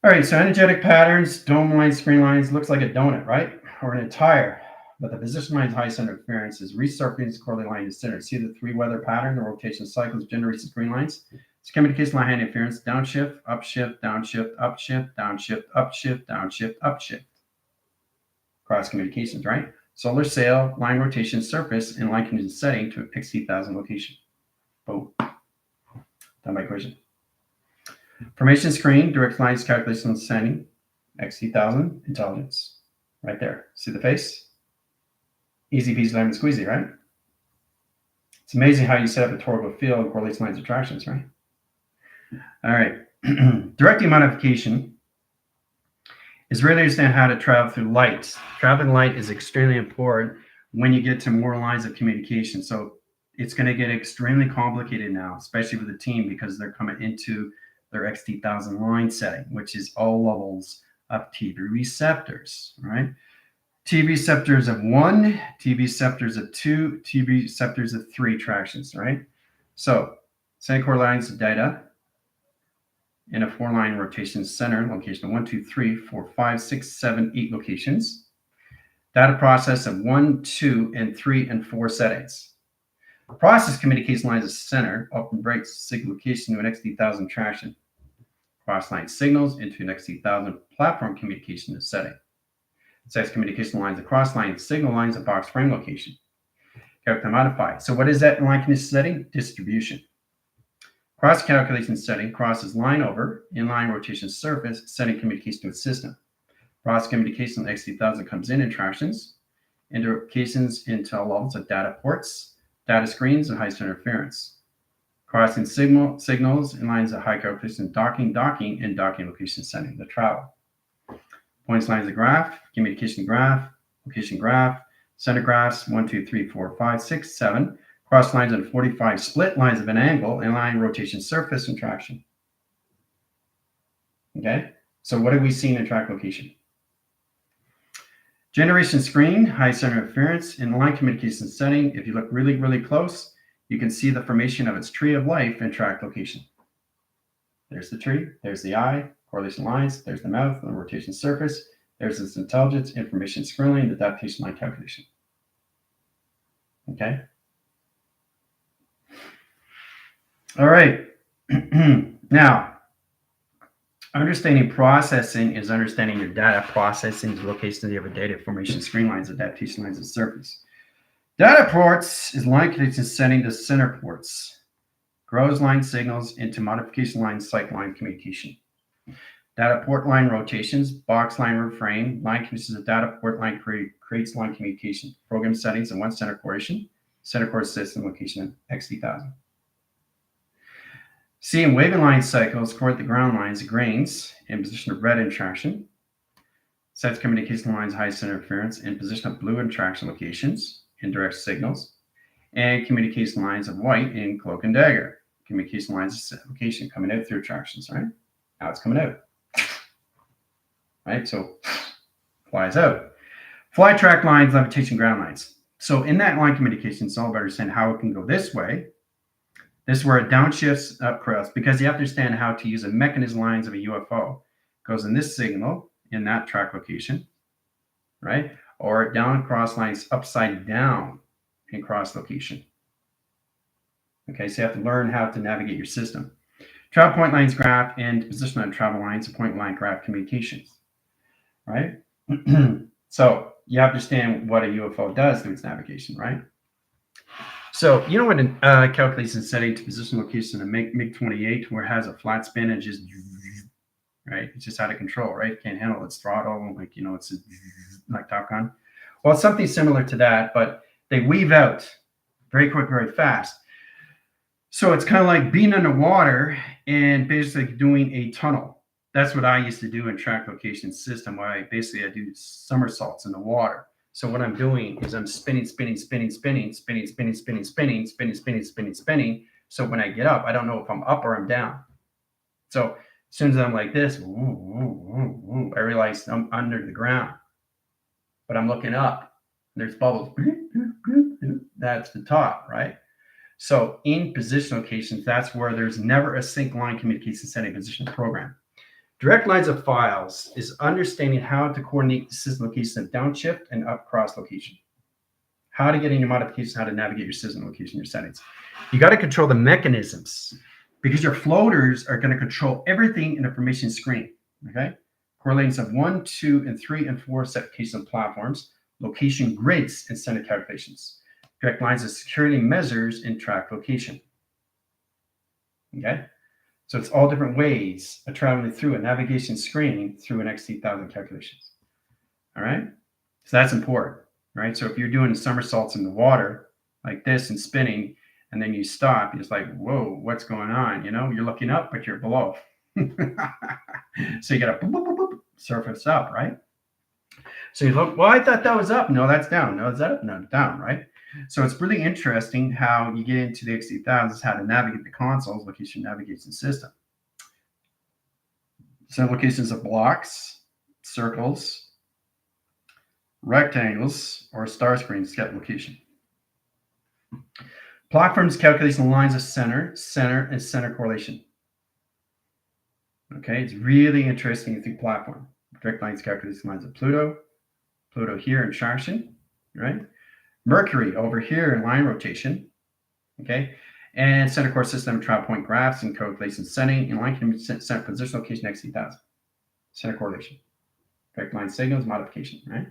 All right, so energetic patterns, dome lines, screen lines, looks like a donut, right? Or an entire. But the position line's high center interference is resurfacing correlation line to center. See the 3 weather pattern, the rotation cycles, generation screen lines. It's communication line interference, downshift, upshift, downshift, upshift, downshift, upshift, downshift, upshift. Cross communications, right? Solar sail, line rotation, surface, and line condition setting to XT1000 location. Boom. Done by equation. Formation screen, direct lines, calculation setting, XT1000, intelligence. Right there. See the face? Easy peasy lemon squeezy, right? It's amazing how you set up a torical field and correlation lines of attractions, right? All right. Directing modification is really understand how to travel through lights. Traveling light is extremely important when you get to more lines of communication. So it's going to get extremely complicated now, especially with the team, because they're coming into their XT1000 line setting, which is all levels of TV receptors, right? TV receptors of 1, TV receptors of 2, TV receptors of 3 tractions, right? So, center core lines of data in a 4-line rotation center, location of 1, 2, 3, 4, 5, 6, 7, 8 locations. Data process of 1, 2, and 3, and 4 settings. Process communication lines of center, open breaks, signal location to an XT1000 traction. Cross-line signals into an XT1000 platform communication is setting. Sets communication lines across line signal lines of box frame location. Character modify. So what is that line condition setting? Distribution. Cross calculation setting crosses line over, inline rotation surface, setting communication to its system. Cross communication XT1000 comes in tractions, indications into levels of data ports, data screens, and high center interference. Crossing signals in lines of high calculation docking, and docking location setting, the travel. Points lines of graph, communication graph, location graph, center graphs, 1, 2, 3, 4, 5, 6, 7. Cross lines and 45 split lines of an angle, inline rotation surface, and traction. Okay, so what have we seen in track location? Generation screen, high center interference, in line communication setting. If you look really, really close, you can see the formation of its tree of life in track location. There's the tree, there's the eye, correlation lines. There's the mouth, the rotation surface. There's this intelligence, information screen line, the adaptation line calculation. Okay. All right. Now, understanding processing is understanding your data. Processing is location of your data, formation screen lines, adaptation lines, and surface. Data ports is line connection setting to center ports. Grows line signals into modification line, cycle line communication. Data port line rotations, box line reframe, line conditions of data port line creates line communication. Program settings and one center coordination. Center core system location of XT1000. C and waving line cycles coordinate the ground lines, grains, in position of red interaction. Sets communication lines, high center interference, in position of blue interaction locations, indirect signals. And communication lines of white in cloak and dagger. Communication lines of location coming out through attractions, right? Now it's coming out. Right? So flies out. Fly track lines, levitation ground lines. So in that line communication, it's all about understanding how it can go this way. This is where it downshifts up cross, because you have to understand how to use the mechanism lines of a UFO. It goes in this signal in that track location, right? Or down cross lines upside down in cross location. Okay, so you have to learn how to navigate your system. Travel point lines graph and position on travel lines, point line graph communications, right? So you have to understand what a UFO does to its navigation, right? So you know what calculation setting to position location in a MiG-28 where it has a flat spin and just, right? It's just out of control, right? Can't handle its throttle, like, you know, it's like Top Gun. Well, it's something similar to that, but they weave out very quick, very fast. So it's kind of like being underwater and basically doing a tunnel. That's what I used to do in track location system, where I do somersaults in the water. So what I'm doing is I'm spinning. So when I get up, I don't know if I'm up or I'm down. So as soon as I'm like this, I realize I'm under the ground. But I'm looking up. There's bubbles. That's the top, right? So in position locations, that's where there's never a sync line communication setting position program. Direct lines of files is understanding how to coordinate the system location of downshift and up cross location. How to get in your modifications, how to navigate your system location, your settings. You got to control the mechanisms because your floaters are going to control everything in the information screen. Okay. Correlations of 1, 2, and 3, and 4 set cases of platforms, location grids, and center calculations. Direct lines of security measures and track location. Okay. So it's all different ways of traveling through a navigation screen through an XT1000 calculations. All right. So that's important, right? So if you're doing somersaults in the water like this and spinning, and then you stop, you're just like, whoa, what's going on? You know, you're looking up, but you're below. So you got to surface up, right? So you look, well, I thought that was up. No, that's down. No, is that up? No, down, right? So it's really interesting how you get into the XT1000s, how to navigate the console's location navigation system. So locations of blocks, circles, rectangles, or star screens get location. Platforms calculation lines of center, and center correlation. Okay, it's really interesting through platform. Direct lines calculation lines of Pluto here in traction, right? Mercury over here in line rotation, okay? And center core system travel point graphs and correlation setting in line center position location XT1000. Center correlation. Direct line signals modification, right?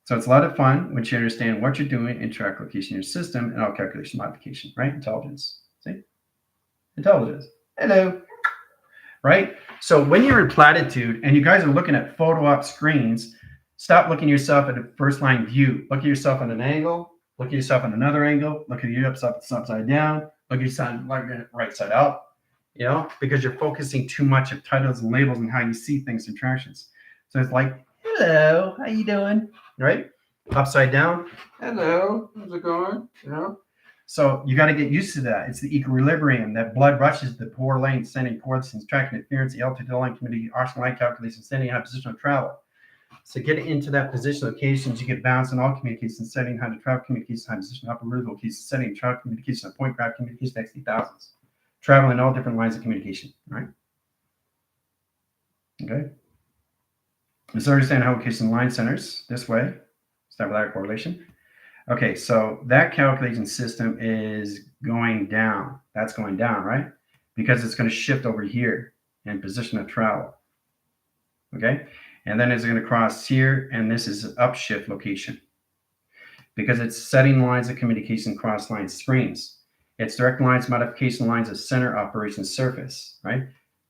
So it's a lot of fun once you understand what you're doing in track location in your system and all calculation modification, right? Intelligence. See? Intelligence. Hello. Right? So when you're in platitude and you guys are looking at photo op screens, stop looking at yourself at a first line view. Look at yourself at an angle. Look at yourself at another angle. Look at you upside down. Look at yourself right side up. You know, because you're focusing too much of titles and labels and how you see things in tractions. So it's like, hello, how you doing? Right? Upside down. Hello, how's it going? You know? So you got to get used to that. It's the equilibrium that blood rushes the poor lane, sending coordinates, track interference, the altitude line community, arc line calculation, sending out positional travel. So get into that position locations, you get balanced in all communication setting, how to travel communication, how to position upper root location setting, travel communication, point graph communication, XT1000s. Travel in all different lines of communication, right? Okay. Let's understand how location line centers this way. Start with that correlation. Okay, so that calculation system is going down. That's going down, right? Because it's going to shift over here in position of travel. Okay, and then it's going to cross here, and this is an upshift location because it's setting lines of communication cross line screens. It's direct lines, modification lines of center operation surface, right?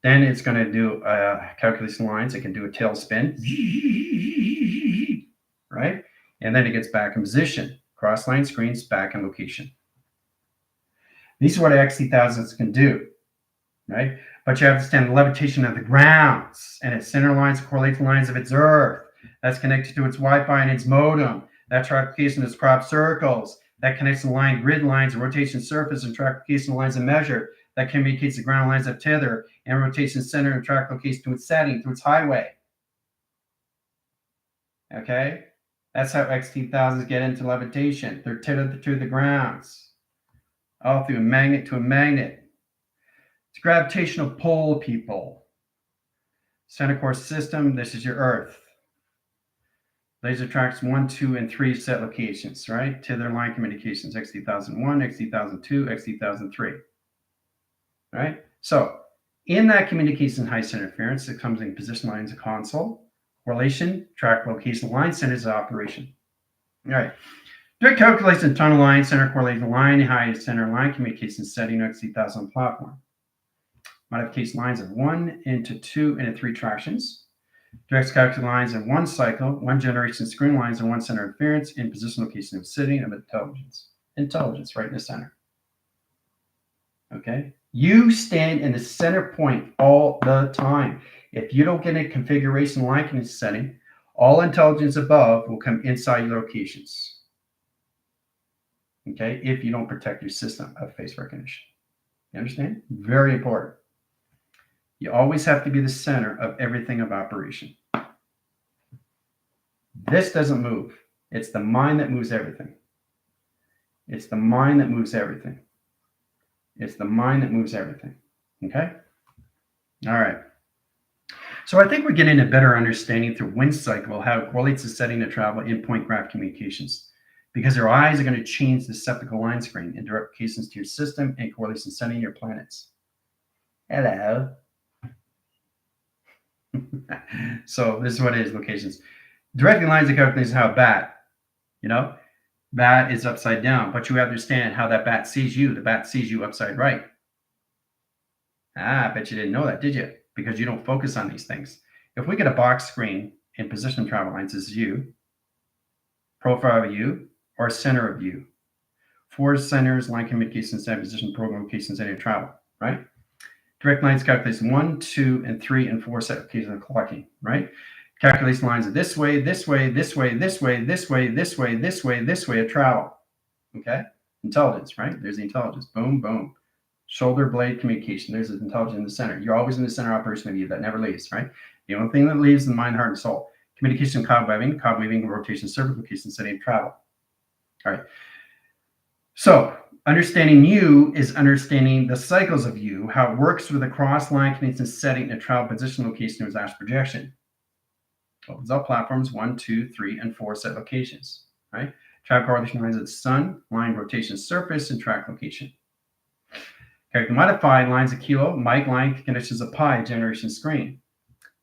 Then it's going to do calculation lines. It can do a tail spin, right? And then it gets back in position. Cross line screens back in location. These are what XT1000s can do, right? But you have to understand the levitation of the grounds and its center lines correlate the lines of its earth. That's connected to its Wi-Fi and its modem. That trackification is crop circles. That connects the line grid lines, rotation surface, and trackification lines of measure. That communicates the ground lines of tether and rotation center and track location to its setting, to its highway. Okay? That's how XT1000s get into levitation. They're tethered to the grounds. All through a magnet to a magnet. It's gravitational pull, people. Center core system, this is your Earth. Laser tracks 1, 2, and 3 set locations, right? Tether line communications, XT1001, XT1002, XT1003. Right? So, in that communication high center interference, it comes in position lines of console, correlation, track location, line centers of operation. All right. Direct calculation tunnel line, center correlation line, high center line communication setting, XT1000 platform. Modification lines of 1 into 2 into 3 tractions. Direct calculation lines in 1 cycle, 1 generation screen lines and 1 center interference in position location of sitting of intelligence. Intelligence right in the center. Okay? You stand in the center point all the time. If you don't get a configuration line setting, all intelligence above will come inside your locations. Okay? If you don't protect your system of face recognition. You understand? Very important. You always have to be the center of everything of operation. This doesn't move. It's the mind that moves everything. It's the mind that moves everything. It's the mind that moves everything. Okay? All right. So I think we're getting a better understanding through wind cycle how it correlates the setting of travel in point graph communications. Because their eyes are going to change the septical line screen in direct locations to your system and correlation setting your planets. Hello. So this is what it is, locations. Directing lines of calculation how bat, bat is upside down, but you have to understand how that bat sees you. The bat sees you upside right. I bet you didn't know that, did you? Because you don't focus on these things. If we get a box screen in position travel lines, this is you, profile of you, or center of you. 4 centers, line communication, set position, program locations, and travel, right? Direct lines calculation 1, 2, and 3, and 4 set locations of collecting, right? Calculation lines of this way, this way, this way, this way, this way, this way, this way, this way of travel. Okay? Intelligence, right? There's the intelligence. Boom, boom. Shoulder blade communication. There's the intelligence in the center. You're always in the center operation of you. That never leaves, right? The only thing that leaves is the mind, heart, and soul. Communication, cobwebbing, rotation, surface location, setting, travel. All right. So, understanding you is understanding the cycles of you, how it works with a cross line connection setting and travel position location as astral projection. Opens up platforms 1, 2, 3, and 4 set locations, right? Track correlation lines of the sun, line rotation surface, and track location. Okay, modified lines of kilo, mic line conditions of pi generation screen.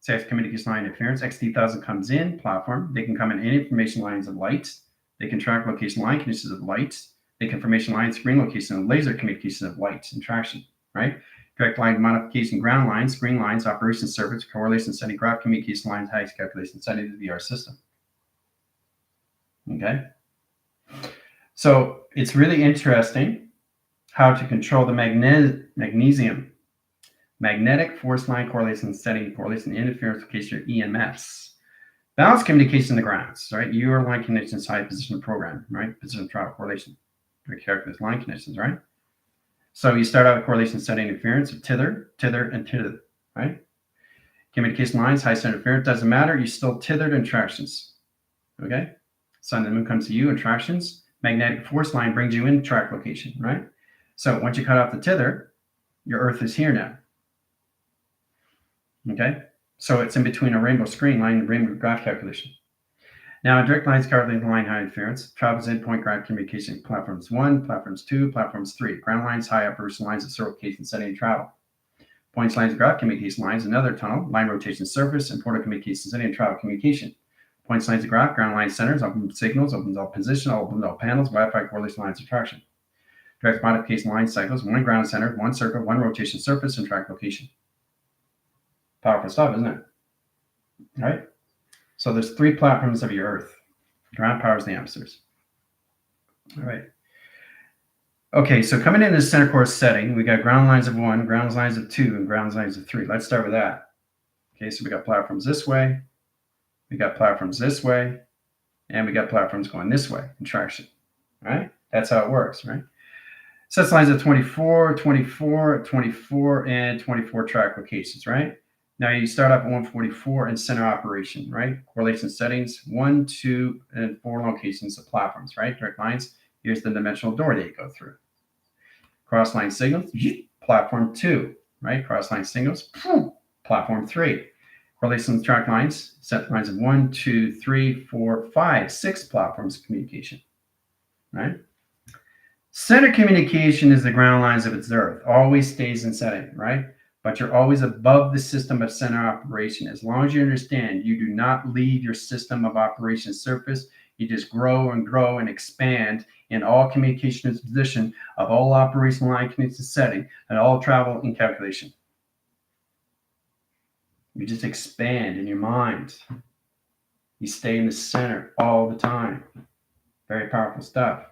Say communication line interference, XT1000 comes in, platform. They can come in any information lines of light. They can track location line conditions of light. They can information line screen location and laser communication of light and traction, right? Direct line modification, ground lines, screen lines, operation surface, correlation setting, graph communication lines, height calculation setting of the VR system. Okay. So it's really interesting how to control the magnesium, magnetic force line correlation setting, correlation interference location, EMS. Balance communication in the grounds, right? Your line connections, high position program, right? Position travel correlation. Characterize line connections, right? So you start out with correlation setting interference of tether, and tether, right? Communication lines, high center interference, doesn't matter. You still tethered in tractions, okay? Sun and the moon comes to you in tractions. Magnetic force line brings you in track location, right? So once you cut off the tether, your Earth is here now, okay? So it's in between a rainbow screen line and rainbow graph calculation. Now, direct lines calculate the line high interference, travels endpoint graph communication platforms 1, platforms 2, platforms 3, ground lines, high operation lines of circle location setting and travel. Points lines of graph communication lines, another tunnel, line rotation surface, and portal communication setting and travel communication. Points lines of graph, ground line centers, open signals, opens all position, opens all panels, Wi-Fi correlation lines of traction. Direct modification line cycles, one ground center, one circle, one rotation surface, and track location. Powerful stuff, isn't it? All right? So there's 3 platforms of your Earth. Ground powers the atmospheres. All right. Okay, so coming in this center core setting, we got ground lines of 1, ground lines of 2, and ground lines of 3. Let's start with that. Okay, so we got platforms this way, we got platforms this way, and we got platforms going this way in traction. All right? That's how it works, right? Sets lines of 24, 24, 24, and 24 track locations, right? Now you start up at 144 in center operation, right? Correlation settings, 1, 2, and 4 locations of platforms, right? Direct lines, here's the dimensional door that you go through. Cross-line signals, platform 2, right? Cross-line signals, platform 3. Correlation track lines, set lines of 1, 2, 3, 4, 5, 6 platforms of communication, right? Center communication is the ground lines of its Earth, always stays in setting, right? But you're always above the system of center operation. As long as you understand, you do not leave your system of operation surface. You just grow and expand in all communication position of all operational line communication setting and all travel and calculation. You just expand in your mind. You stay in the center all the time. Very powerful stuff.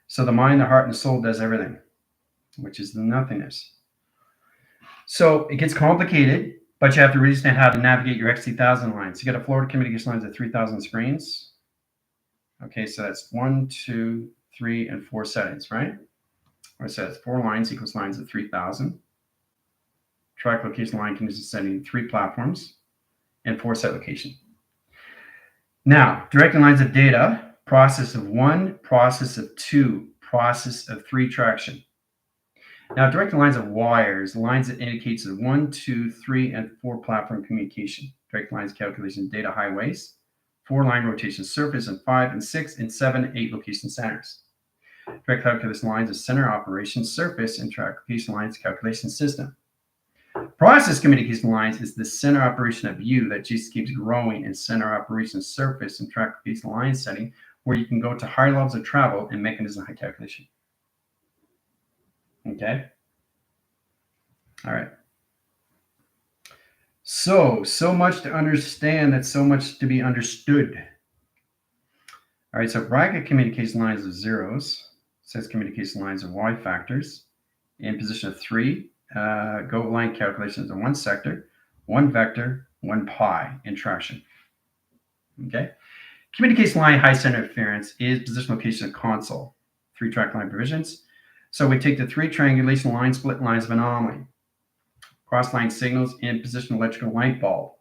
So the mind, the heart, and the soul does everything, which is the nothingness. So it gets complicated, but you have to understand how to navigate your XT1000 lines. You got a Florida communication lines of 3,000 screens. Okay, so that's 1, 2, 3, and 4 settings, right? Or so that's 4 lines equals lines of 3,000. Track location line can use setting 3 platforms and 4 set location. Now, directing lines of data, process of 1, process of 2, process of 3 traction. Now, directing lines of wires, lines that indicates the 1, 2, 3, and 4 platform communication. Direct lines calculation data highways, 4 line rotation surface, and 5 and 6 and 7 and 8 location centers. Direct calculation lines of center operation surface and track location lines calculation system. Process communication lines is the center operation of you that just keeps growing in center operation surface and track location line setting, where you can go to higher levels of travel and mechanism high calculation. Okay. All right. So much to understand, that's so much to be understood. All right, so bracket communication lines of zeros, says communication lines of Y factors. In position of 3, go line calculations in 1 sector, 1 vector, 1 pi in traction. Okay. Communication line high center interference is position location of console, 3 track line provisions. So we take the 3 triangulation line split lines of anomaly, cross line signals in position electrical light bulb,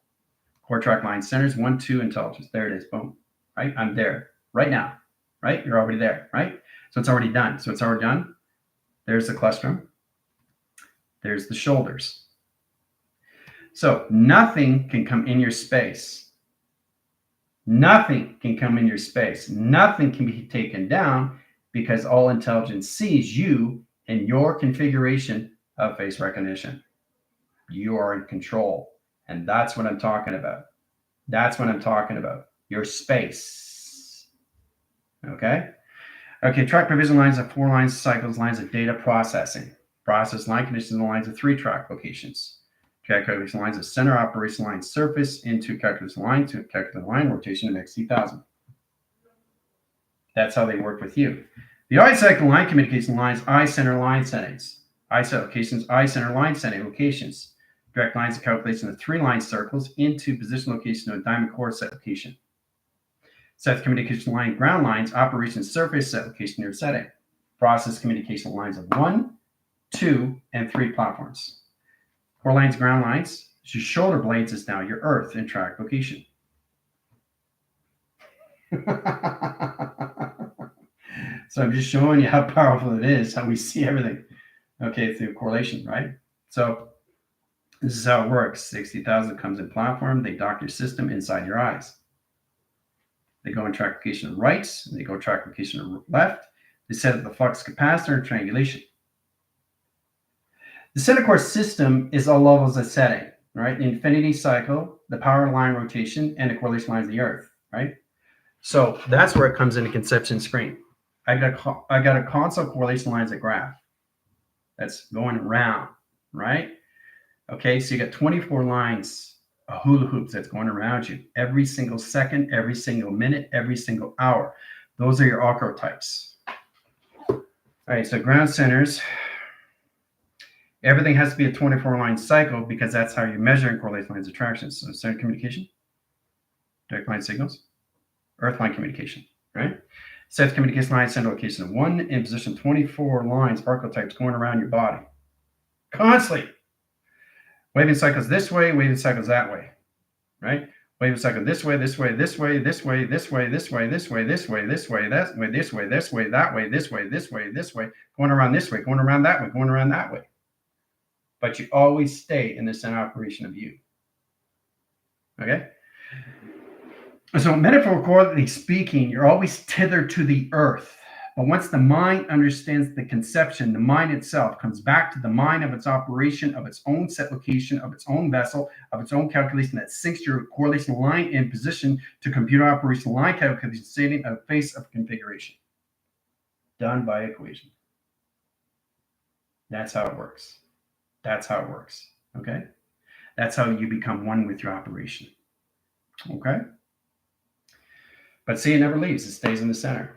core track line centers, 1, 2 intelligence. There it is. Boom. Right. I'm there right now. Right. You're already there. Right. So it's already done. So it's already done. There's the clustrum. There's the shoulders. So nothing can come in your space. Nothing can come in your space. Nothing can be taken down because all intelligence sees you and your configuration of face recognition. You are in control. And that's what I'm talking about. That's what I'm talking about. Your space. Okay? Okay, track provision lines of 4 lines, cycles, lines of data processing. Process line conditions and lines of 3 track locations. Calculation lines of center operation line surface into calculation line to calculation line rotation of XT1000. That's how they work with you. The I cycle line communication lines, I center line settings. I set locations, I center line setting locations. Direct lines of calculation of 3 line circles into position location of a diamond core set location. Set communication line ground lines, operation surface set location near setting. Process communication lines of 1, 2, and 3 platforms. Core lines, ground lines, your shoulder blades is now your earth and track location. So I'm just showing you how powerful it is, how we see everything, okay, through correlation, right? So This is how it works. 60,000 comes in platform. They dock your system inside your eyes. They go in track location of right. They go track location of left. They set up the flux capacitor and triangulation. The center core system is all levels of setting, right? The infinity cycle, the power line rotation, and the correlation lines of the Earth, right? So that's where it comes into conception screen. I got a console correlation lines of graph that's going around, right? Okay, so you got 24 lines of hula hoops that's going around you every single second, every single minute, every single hour. Those are your archetypes. All right, so ground centers. Everything has to be a 24-line cycle because that's how you're measuring correlation lines of attraction. So center communication, direct line signals, earth line communication, right? Set communication line, center location of 1 in position 24 lines, archetypes going around your body. Constantly. Waving cycles this way, waving cycles that way, right? Waving cycle this way, this way, this way, this way, this way, this way, this way, this way, this way, that way, this way, this way, that way, this way, this way, this way, going around this way, going around that way, going around that way. But you always stay in the center operation of you. Okay? So metaphorically speaking, you're always tethered to the earth. But once the mind understands the conception, the mind itself comes back to the mind of its operation, of its own set location, of its own vessel, of its own calculation that syncs your correlation line in position to computer operation line calculation, stating a face of configuration. Done by equation. That's how it works. That's how it works. Okay? That's how you become one with your operation. Okay? But see, it never leaves. It stays in the center.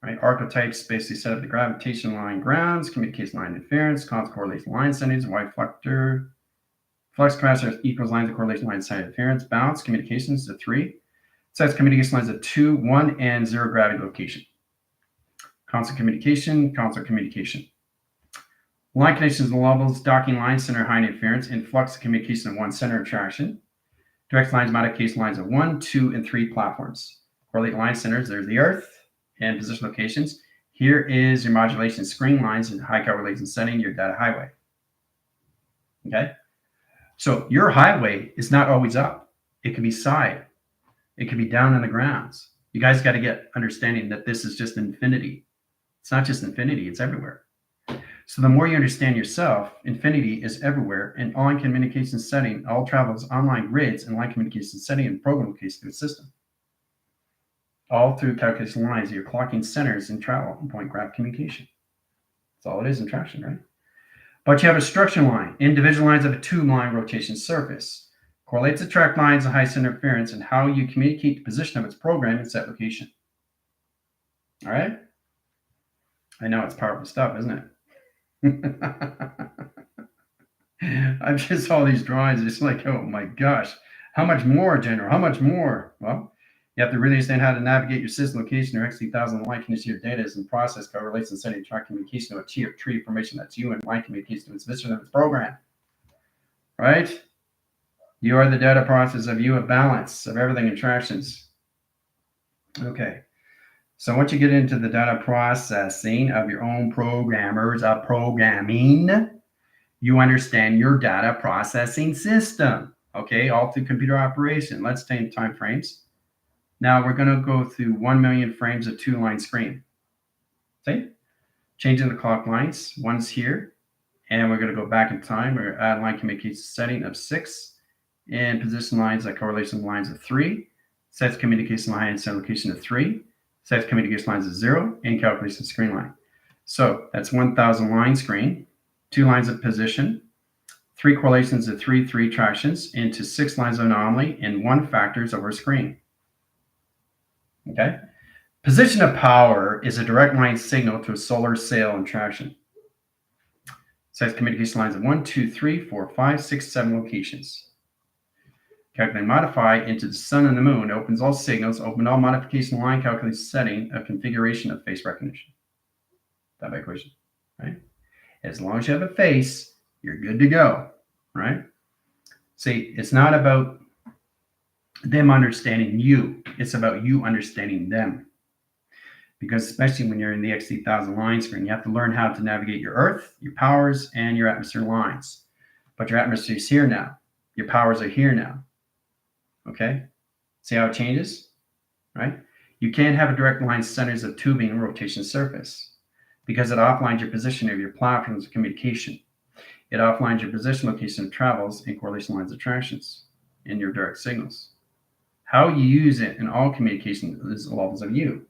Right? Archetypes basically set up the gravitation line grounds, communication line interference, constant correlation line settings, Y flux capacitor equals lines of correlation line side interference, balance, communications to 3. Sets communication lines of 2, 1, and 0 gravity location. Constant communication. Line connections and levels, docking line, center high interference, and flux communication of 1 center attraction. Direct lines, modification lines of 1, 2, and 3 platforms. Correlate line centers, there's the Earth and position locations. Here is your modulation screen lines and high correlation setting, your data highway. Okay? So your highway is not always up. It can be side. It can be down on the grounds. You guys got to get understanding that this is just infinity. It's not just infinity, it's everywhere. So the more you understand yourself, infinity is everywhere, and all communication setting, all travels online grids and line communication setting and program location to the system. All through calculation lines, you're clocking centers in travel and point graph communication. That's all it is in traction, right? But you have a structure line, individual lines of a tube-line rotation surface. Correlates the track lines and high center interference and how you communicate the position of its program and set location. All right? I know it's powerful stuff, isn't it? I've just saw these drawings. It's like, oh my gosh, how much more, General? How much more? Well, you have to really understand how to navigate your system location or XT1000 line condition your data is in process correlates and setting track communication to a tree information that's you and line communication to its vision of its program. Right? You are the data process of you, a balance of everything in tractions. Okay. So once you get into the data processing of your own programmers of programming, you understand your data processing system, okay, all through computer operation. Let's take time frames. Now we're going to go through 1 million frames of 2-line screen. See? Changing the clock lines. One's here, and we're going to go back in time. We're at line communication setting of 6, and position lines like correlation lines of 3, sets communication line and set location of 3. Sets communication lines of 0 and calculation screen line. So that's 1,000 line screen, 2 lines of position, 3 correlations of 3 tractions into 6 lines of anomaly and 1 factors over screen. Okay. Position of power is a direct line signal to a solar sail and traction. Sets communication lines of 1, 2, 3, 4, 5, 6, 7 locations. Calculate and modify into the sun and the moon, opens all signals, open all modification line calculation setting of configuration of face recognition. That by equation, right? As long as you have a face, you're good to go, right? See, it's not about them understanding you. It's about you understanding them. Because especially when you're in the XT1000 line screen, you have to learn how to navigate your Earth, your powers, and your atmosphere lines. but your atmosphere is here now. Your powers are here now. Okay? See how it changes? Right? You can't have a direct line centers of tubing and rotation surface because it offlines your position of your platforms of communication. It offlines your position, location of travels, and correlation lines of attractions in your direct signals. How you use it in all communication is levels of you.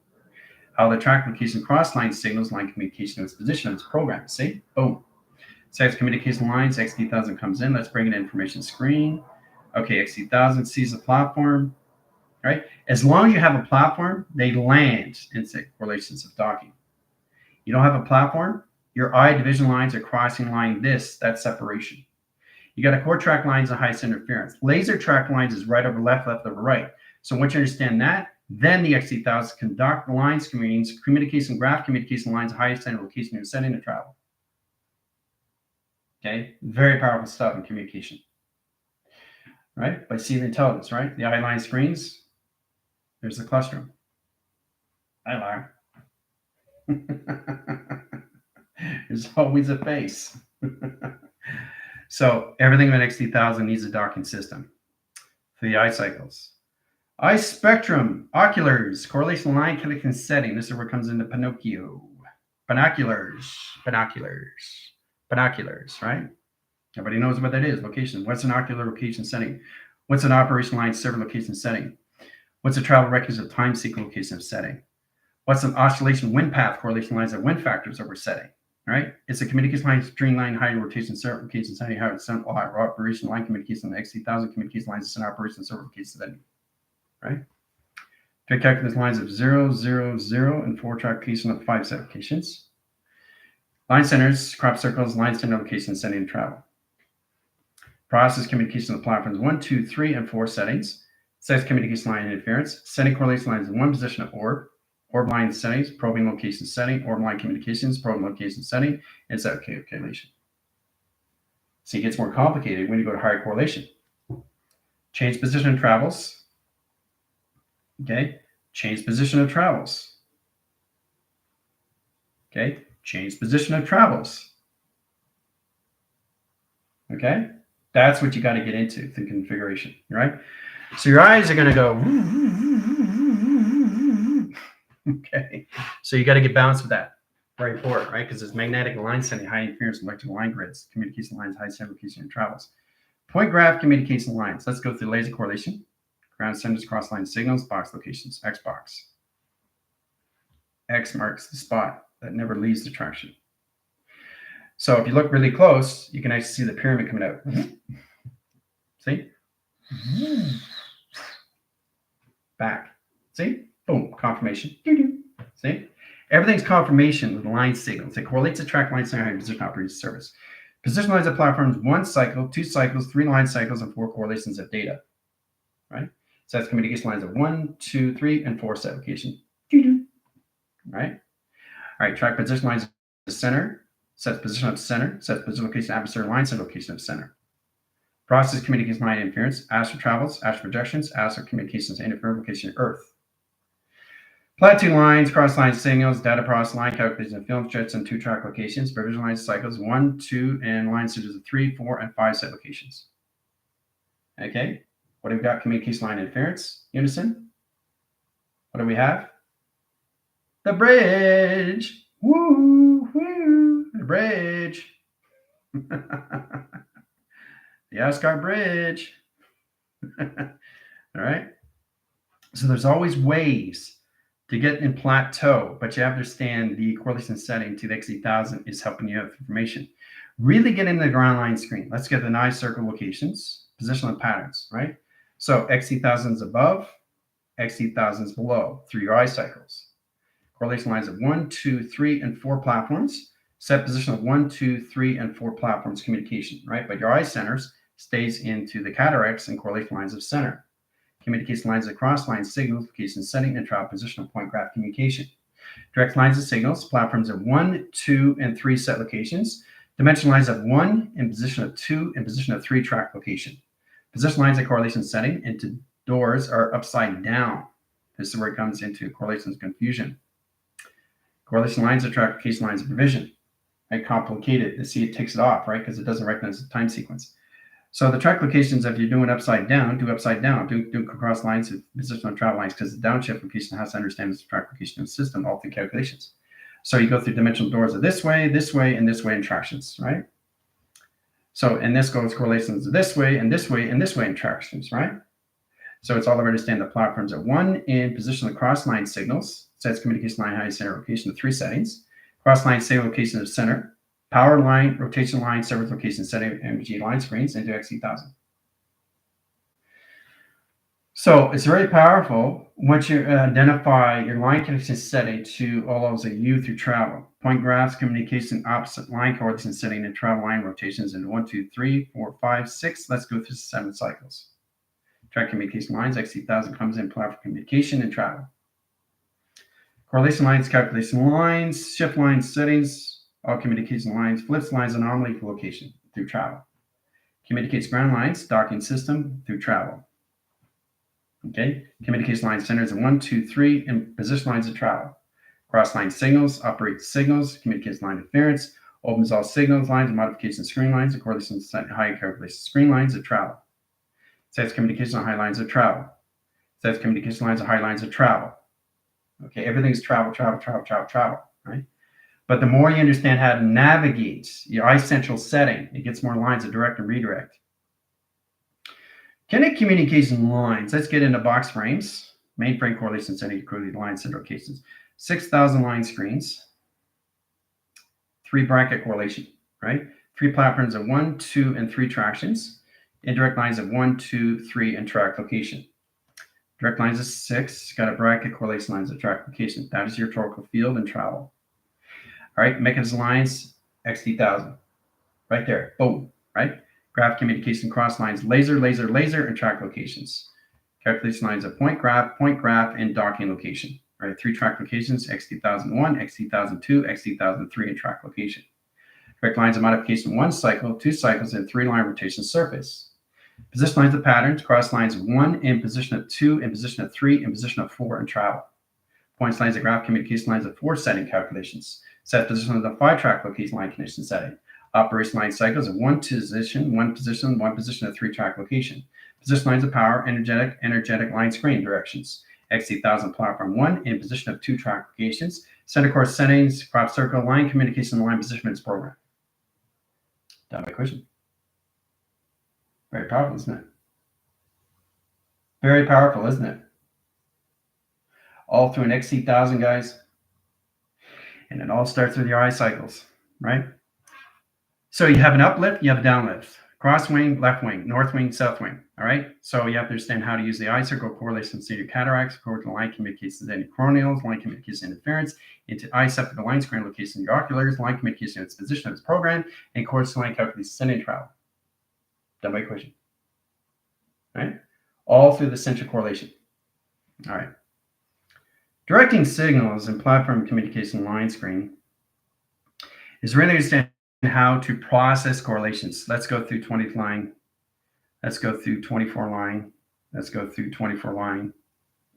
How the track location cross line signals line communication of its position of its program. See? Boom. So X communication lines, XT1000 comes in. Let's bring in information screen. Okay, XT1000 sees the platform. Right? As long as you have a platform, they land in correlations of docking. You don't have a platform, your I division lines are crossing line this, that's separation. You got a core track lines and highest interference. Laser track lines is right over left, left over right. So once you understand that, then the XT1000 can dock the line screens, communication graph, communication lines, highest center location, and setting to travel. Okay, very powerful stuff in communication. Right? By seeing the intelligence, right? The I line screens, there's the clustrum. I lie. There's always a face. So everything in XT1000 needs a docking system for the eye cycles. Eye spectrum, oculars, correlation line, kinetic setting. This is where it comes into Pinocchio. Binoculars, right? Everybody knows what that is. Location. What's an ocular location setting? What's an operation line server location setting? What's a travel records of time sequence location of setting? What's an oscillation wind path correlation lines of wind factors over setting? Right? It's a communication line, string line, high rotation, server location setting, high operation line communication, XT1000 communication lines, and operation server location setting. Right? To calculate lines of 0, 0, 0, and 4 track location of 5 set locations. Line centers, crop circles, line center location, setting and travel. Process communication of the platforms 1, 2, 3, and 4 settings. Sets communication line interference. Setting correlation lines in one position of orb line settings, probing location setting, orb line communications, probing location setting, and set calculation. So it gets more complicated when you go to higher correlation. Change position of travels. Okay. Change position of travels. Okay. Change position of travels. Okay. That's what you got to get into the configuration, right? So your eyes are going to go. Okay. So you got to get balanced with that. Very important, right? Because it's magnetic line sending, high interference, electrical line grids, communication lines, high center location, and travels. Point graph communication lines. Let's go through laser correlation. Ground centers, cross line signals, box locations, X box. X marks the spot that never leaves the traction. So if you look really close, you can actually see the pyramid coming out. See? Back. See? Boom. Confirmation. See? Everything's confirmation with line signals. It correlates the track line signal position operating service. Position lines of platforms, 1 cycle, 2 cycles, 3 line cycles, and 4 correlations of data. Right? So that's communication lines of 1, 2, 3, and 4 set location. Right? All right, track position lines of center, sets position of center, sets position location, atmosphere line, set location of center. Process communication line interference, astral travels, astral projections, astral communications, interference location Earth. Platitude lines, cross line signals, data process line calculation of film jets and 2 track locations, provision line cycles 1, 2, and line stages of 3, 4, and 5 set locations. Okay, what do we got? Communication line interference, unison. What do we have? The bridge. Woo, woo, the bridge. The Asgard Bridge. All right. So there's always ways to get in plateau, but you have to understand the correlation setting to the XT1000 is helping you with information. Really get into the ground line screen. Let's get the nice circle locations, positional patterns, right? So XT1000 is above, XT1000 is below through your eye cycles. Correlation lines of 1, 2, 3, and 4 platforms. Set position of 1, 2, 3, and 4 platforms communication, right? But your eye centers stays into the cataracts and correlation lines of center. Communication lines of cross line signals, location setting, and travel position of point graph communication. Direct lines of signals, platforms of 1, 2, and 3 set locations. Dimension lines of 1 in position of 2 and position of 3 track location. Position lines of correlation setting into doors are upside down. This is where it comes into correlations confusion. Correlation lines are track location lines of provision. Right? Complicated. You see it takes it off, right? Because it doesn't recognize the time sequence. So the track locations, if you're doing upside down, do upside down, do cross lines, positional travel lines, because the downshift location has to understand the track location of the system, all through calculations. So you go through dimensional doors of this way, and this way in tractions, right? So, and this goes correlations this way, and this way, and this way in tractions, right? So it's all about understanding the platforms at 1 in position of cross line signals, sets communication line height, center location of 3 settings, cross line signal location of center, power line, rotation line, service location setting, MG line screens into XE1000. So it's very powerful once you identify your line connection setting to all those that you through travel. Point graphs, communication, opposite line correlation setting, and travel line rotations in 1, 2, 3, 4, 5, 6. Let's go through 7 cycles. Track communication lines, XE1000 comes in platform communication and travel. Correlation lines, calculation lines, shift lines, settings, all communication lines, flips lines, anomaly location through travel. Communicates ground lines, docking system through travel. Okay, communication line centers in 1, 2, 3, and position lines of travel. Cross line signals, operates signals, communicates line interference, opens all signals lines, and modification screen lines, and correlation high calculation screen lines of travel. Sets communication on high lines of travel. Sets communication lines on high lines of travel. Okay, everything's travel, right? But the more you understand how to navigate your iCentral setting, it gets more lines of direct and redirect. Kinetic communication lines. Let's get into box frames. Mainframe correlation setting, correlated lines, central cases. 6,000 line screens. 3 bracket correlation, right? 3 platforms of 1, 2, and 3 tractions. Indirect lines of 1, 2, 3, and track location. Direct lines of 6. Got a bracket correlation lines of track location. That is your torcal field and travel. All right, mechanism lines, XD1000. Right there, boom, right? Graph communication cross lines, laser, and track locations. Calculation lines of point graph, and docking location. All right, 3 track locations, XD1001, XD1002, XD1003, and track location. Direct lines of modification 1 cycle, 2 cycles, and 3 line rotation surface. Position lines of patterns, cross lines 1 in position of 2, in position of 3, in position of 4, and travel. Points lines of graph communication lines of 4 setting calculations. Set position of the 5 track location line condition setting. Operation line cycles of 1 position, 1 position, 1 position of 3 track location. Position lines of power, energetic line screen directions. XE1000 platform 1 in position of 2 track locations. Center course settings, crop circle, line communication, line positionments program. Done by question. Very powerful, isn't it? Very powerful, isn't it? All through an XE1000, guys. And it all starts with your eye cycles, right? So you have an uplift, you have a downlift. Cross wing, left wing, north wing, south wing, all right? So you have to understand how to use the eye circle correlation to your cataracts, according to line communications into corneals, line communication interference, into eye septal line screen location in your oculars, line communication in its position of its program, and course line calculation sending travel. Done by equation. Right? All through the central correlation. All right. Directing signals in platform communication line screen is really understanding how to process correlations. Let's go through 20th line. Let's go through 24 line. Let's go through 24 line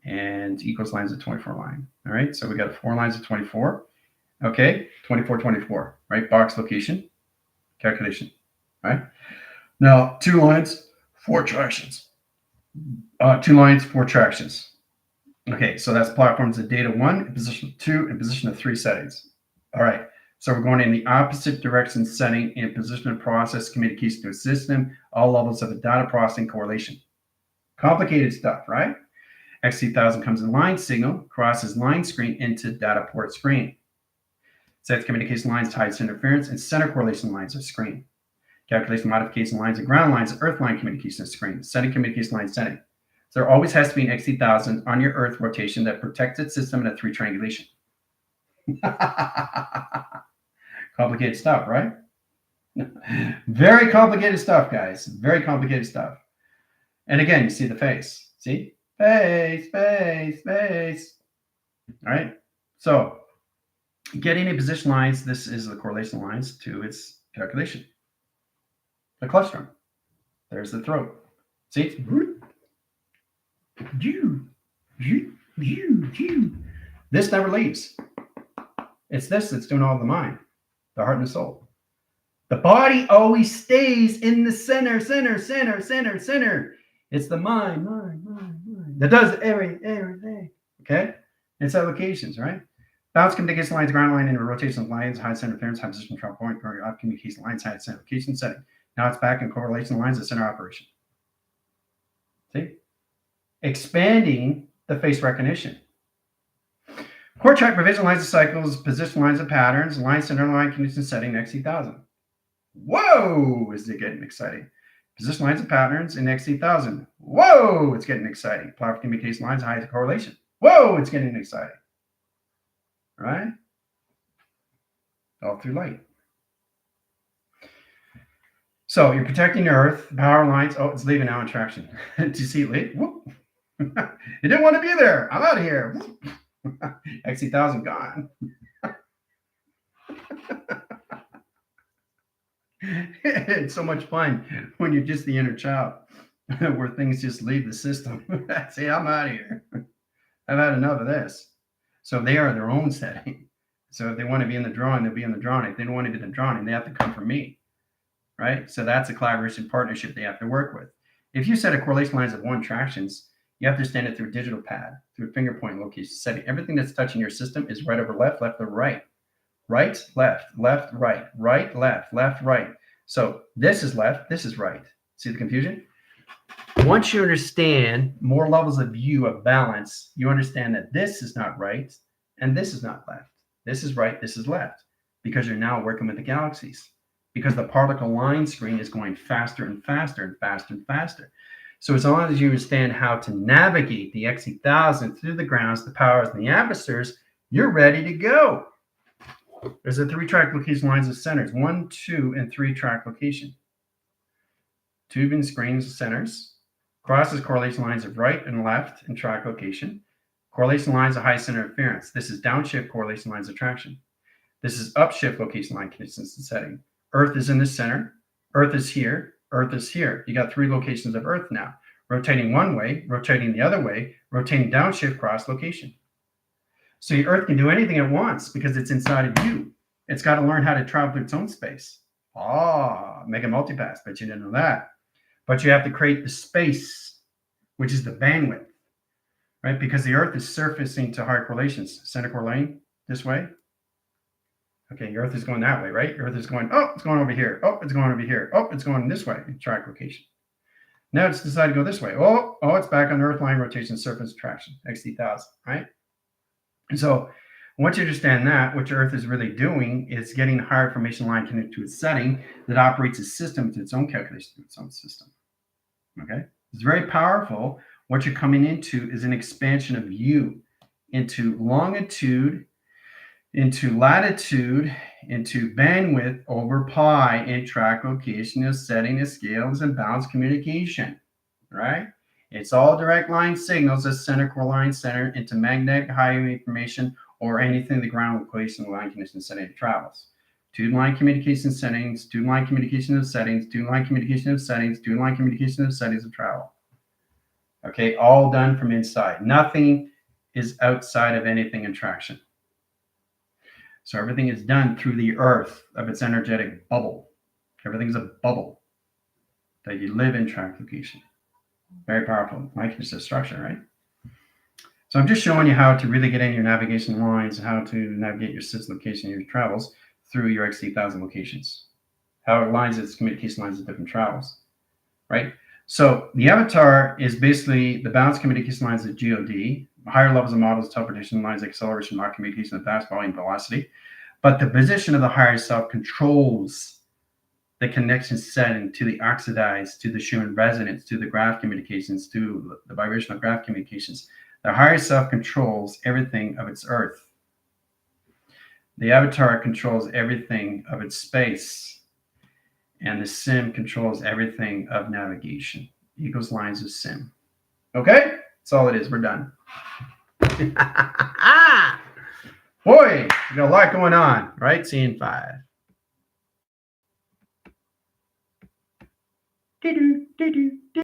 and equals lines of 24 line. All right. So we got 4 lines of 24. Okay. 24, right? Box location, calculation, right? Now 2 lines, 4 tractions. 2 lines, 4 tractions. Okay, so that's platforms of data 1, in position of 2, in position of 3 settings. All right, so we're going in the opposite direction setting in position of process communication to a system, all levels of the data processing correlation. Complicated stuff, right? XE1000 comes in line signal, crosses line screen into data port screen. Sets communication lines tied to interference and center correlation lines of screen. Calculation modification lines and ground lines of earth line communication screen. Setting communication line setting. So there always has to be an XE1000 on your earth rotation that protects its system in a 3 triangulation. Complicated stuff, right? Very complicated stuff, guys. Very complicated stuff. And again, you see the face. See? Face. All right. So getting a position lines, this is the correlation lines to its calculation. The clustrum. There's the throat. See? This never leaves. It's this that's doing all the mind, the heart and the soul. The body always stays in the center, center, center, center, center. It's the mind that does everything. Okay? It's allocations, right? Balance communication lines, ground line, and rotation lines, high center clearance, high position control point, off communication lines, high center location setting. Now it's back in correlation lines of center operation. See? Expanding the face recognition. Core track provision lines of cycles, position lines of patterns, line center line condition setting, XC1000. Whoa, is it getting exciting? Position lines of patterns in XC1000. Whoa, it's getting exciting. Power communication lines, high correlation. Whoa, it's getting exciting. Right? All through light. So you're protecting the earth, power lines. Oh, it's leaving now in traction. Do you see it leave? Whoop. It didn't want to be there. I'm out of here. XC1000 gone. It's so much fun when you're just the inner child, where things just leave the system. Say, I'm out of here. I've had enough of this. So they are their own setting. So if they want to be in the drawing, they'll be in the drawing. If they don't want to be in the drawing, they have to come from me. Right? So that's a collaboration partnership they have to work with. If you set a correlation lines of 1 tractions, you have to stand it through a digital pad, through a finger point location setting. Everything that's touching your system is right over left, left over right. Right, left, left, right, right, left, left, right. So this is left, this is right. See the confusion? Once you understand more levels of view of balance, you understand that this is not right and this is not left. This is right, this is left, because you're now working with the galaxies, because the particle line screen is going faster and faster and faster and faster. So as long as you understand how to navigate the XC1000 through the grounds, the powers, and the atmospheres, you're ready to go. There's a 3-track location lines of centers, 1, 2, and 3-track location. Tubing screens centers. Crosses correlation lines of right and left and track location. Correlation lines of high center interference. This is downshift correlation lines of traction. This is upshift location line conditions and setting. Earth is in the center. Earth is here. Earth is here. You got 3 locations of Earth now. Rotating one way, rotating the other way, rotating downshift cross location. So your Earth can do anything it wants because it's inside of you. It's got to learn how to travel through its own space. Make a multipass, but you didn't know that. But you have to create the space, which is the bandwidth, right? Because the Earth is surfacing to higher correlations. Center correlation this way. Okay, your Earth is going that way, right? Your Earth is going, oh, it's going over here. Oh, it's going over here. Oh, it's going this way, track location. Now it's decided to go this way. Oh, it's back on Earth line rotation, surface attraction, XD1000, right? And so once you understand that, what your Earth is really doing is getting a higher information line connected to its setting that operates a system to its own calculation, to its own system. Okay? It's very powerful. What you're coming into is an expansion of you into longitude, into latitude, into bandwidth over pi in track location of setting of scales and balance communication, right? It's all direct line signals as center core line center into magnetic highway information or anything the ground location line condition setting it travels. Tube line communication settings, tube line communication of settings, tube line communication of settings, tube line communication of settings of travel. Okay, all done from inside. Nothing is outside of anything in traction. So everything is done through the Earth of its energetic bubble. Everything's a bubble that you live in track location. Very powerful microchip structure, right? So I'm just showing you how to really get in your navigation lines, how to navigate your system location, your travels through your XC1000 locations, how it aligns its communication lines with different travels, right? So the avatar is basically the balance communication lines of GOD, higher levels of models, teleportation lines, acceleration, mark communication of fast volume velocity. But the position of the higher self controls the connection setting to the oxidized, to the Schumann resonance, to the graph communications, to the vibrational graph communications. The higher self controls everything of its Earth. The avatar controls everything of its space. And the sim controls everything of navigation. Equals lines of sim. Okay? That's all it is. We're done. Boy, we got a lot going on, right? Scene 5. Do-do, do-do.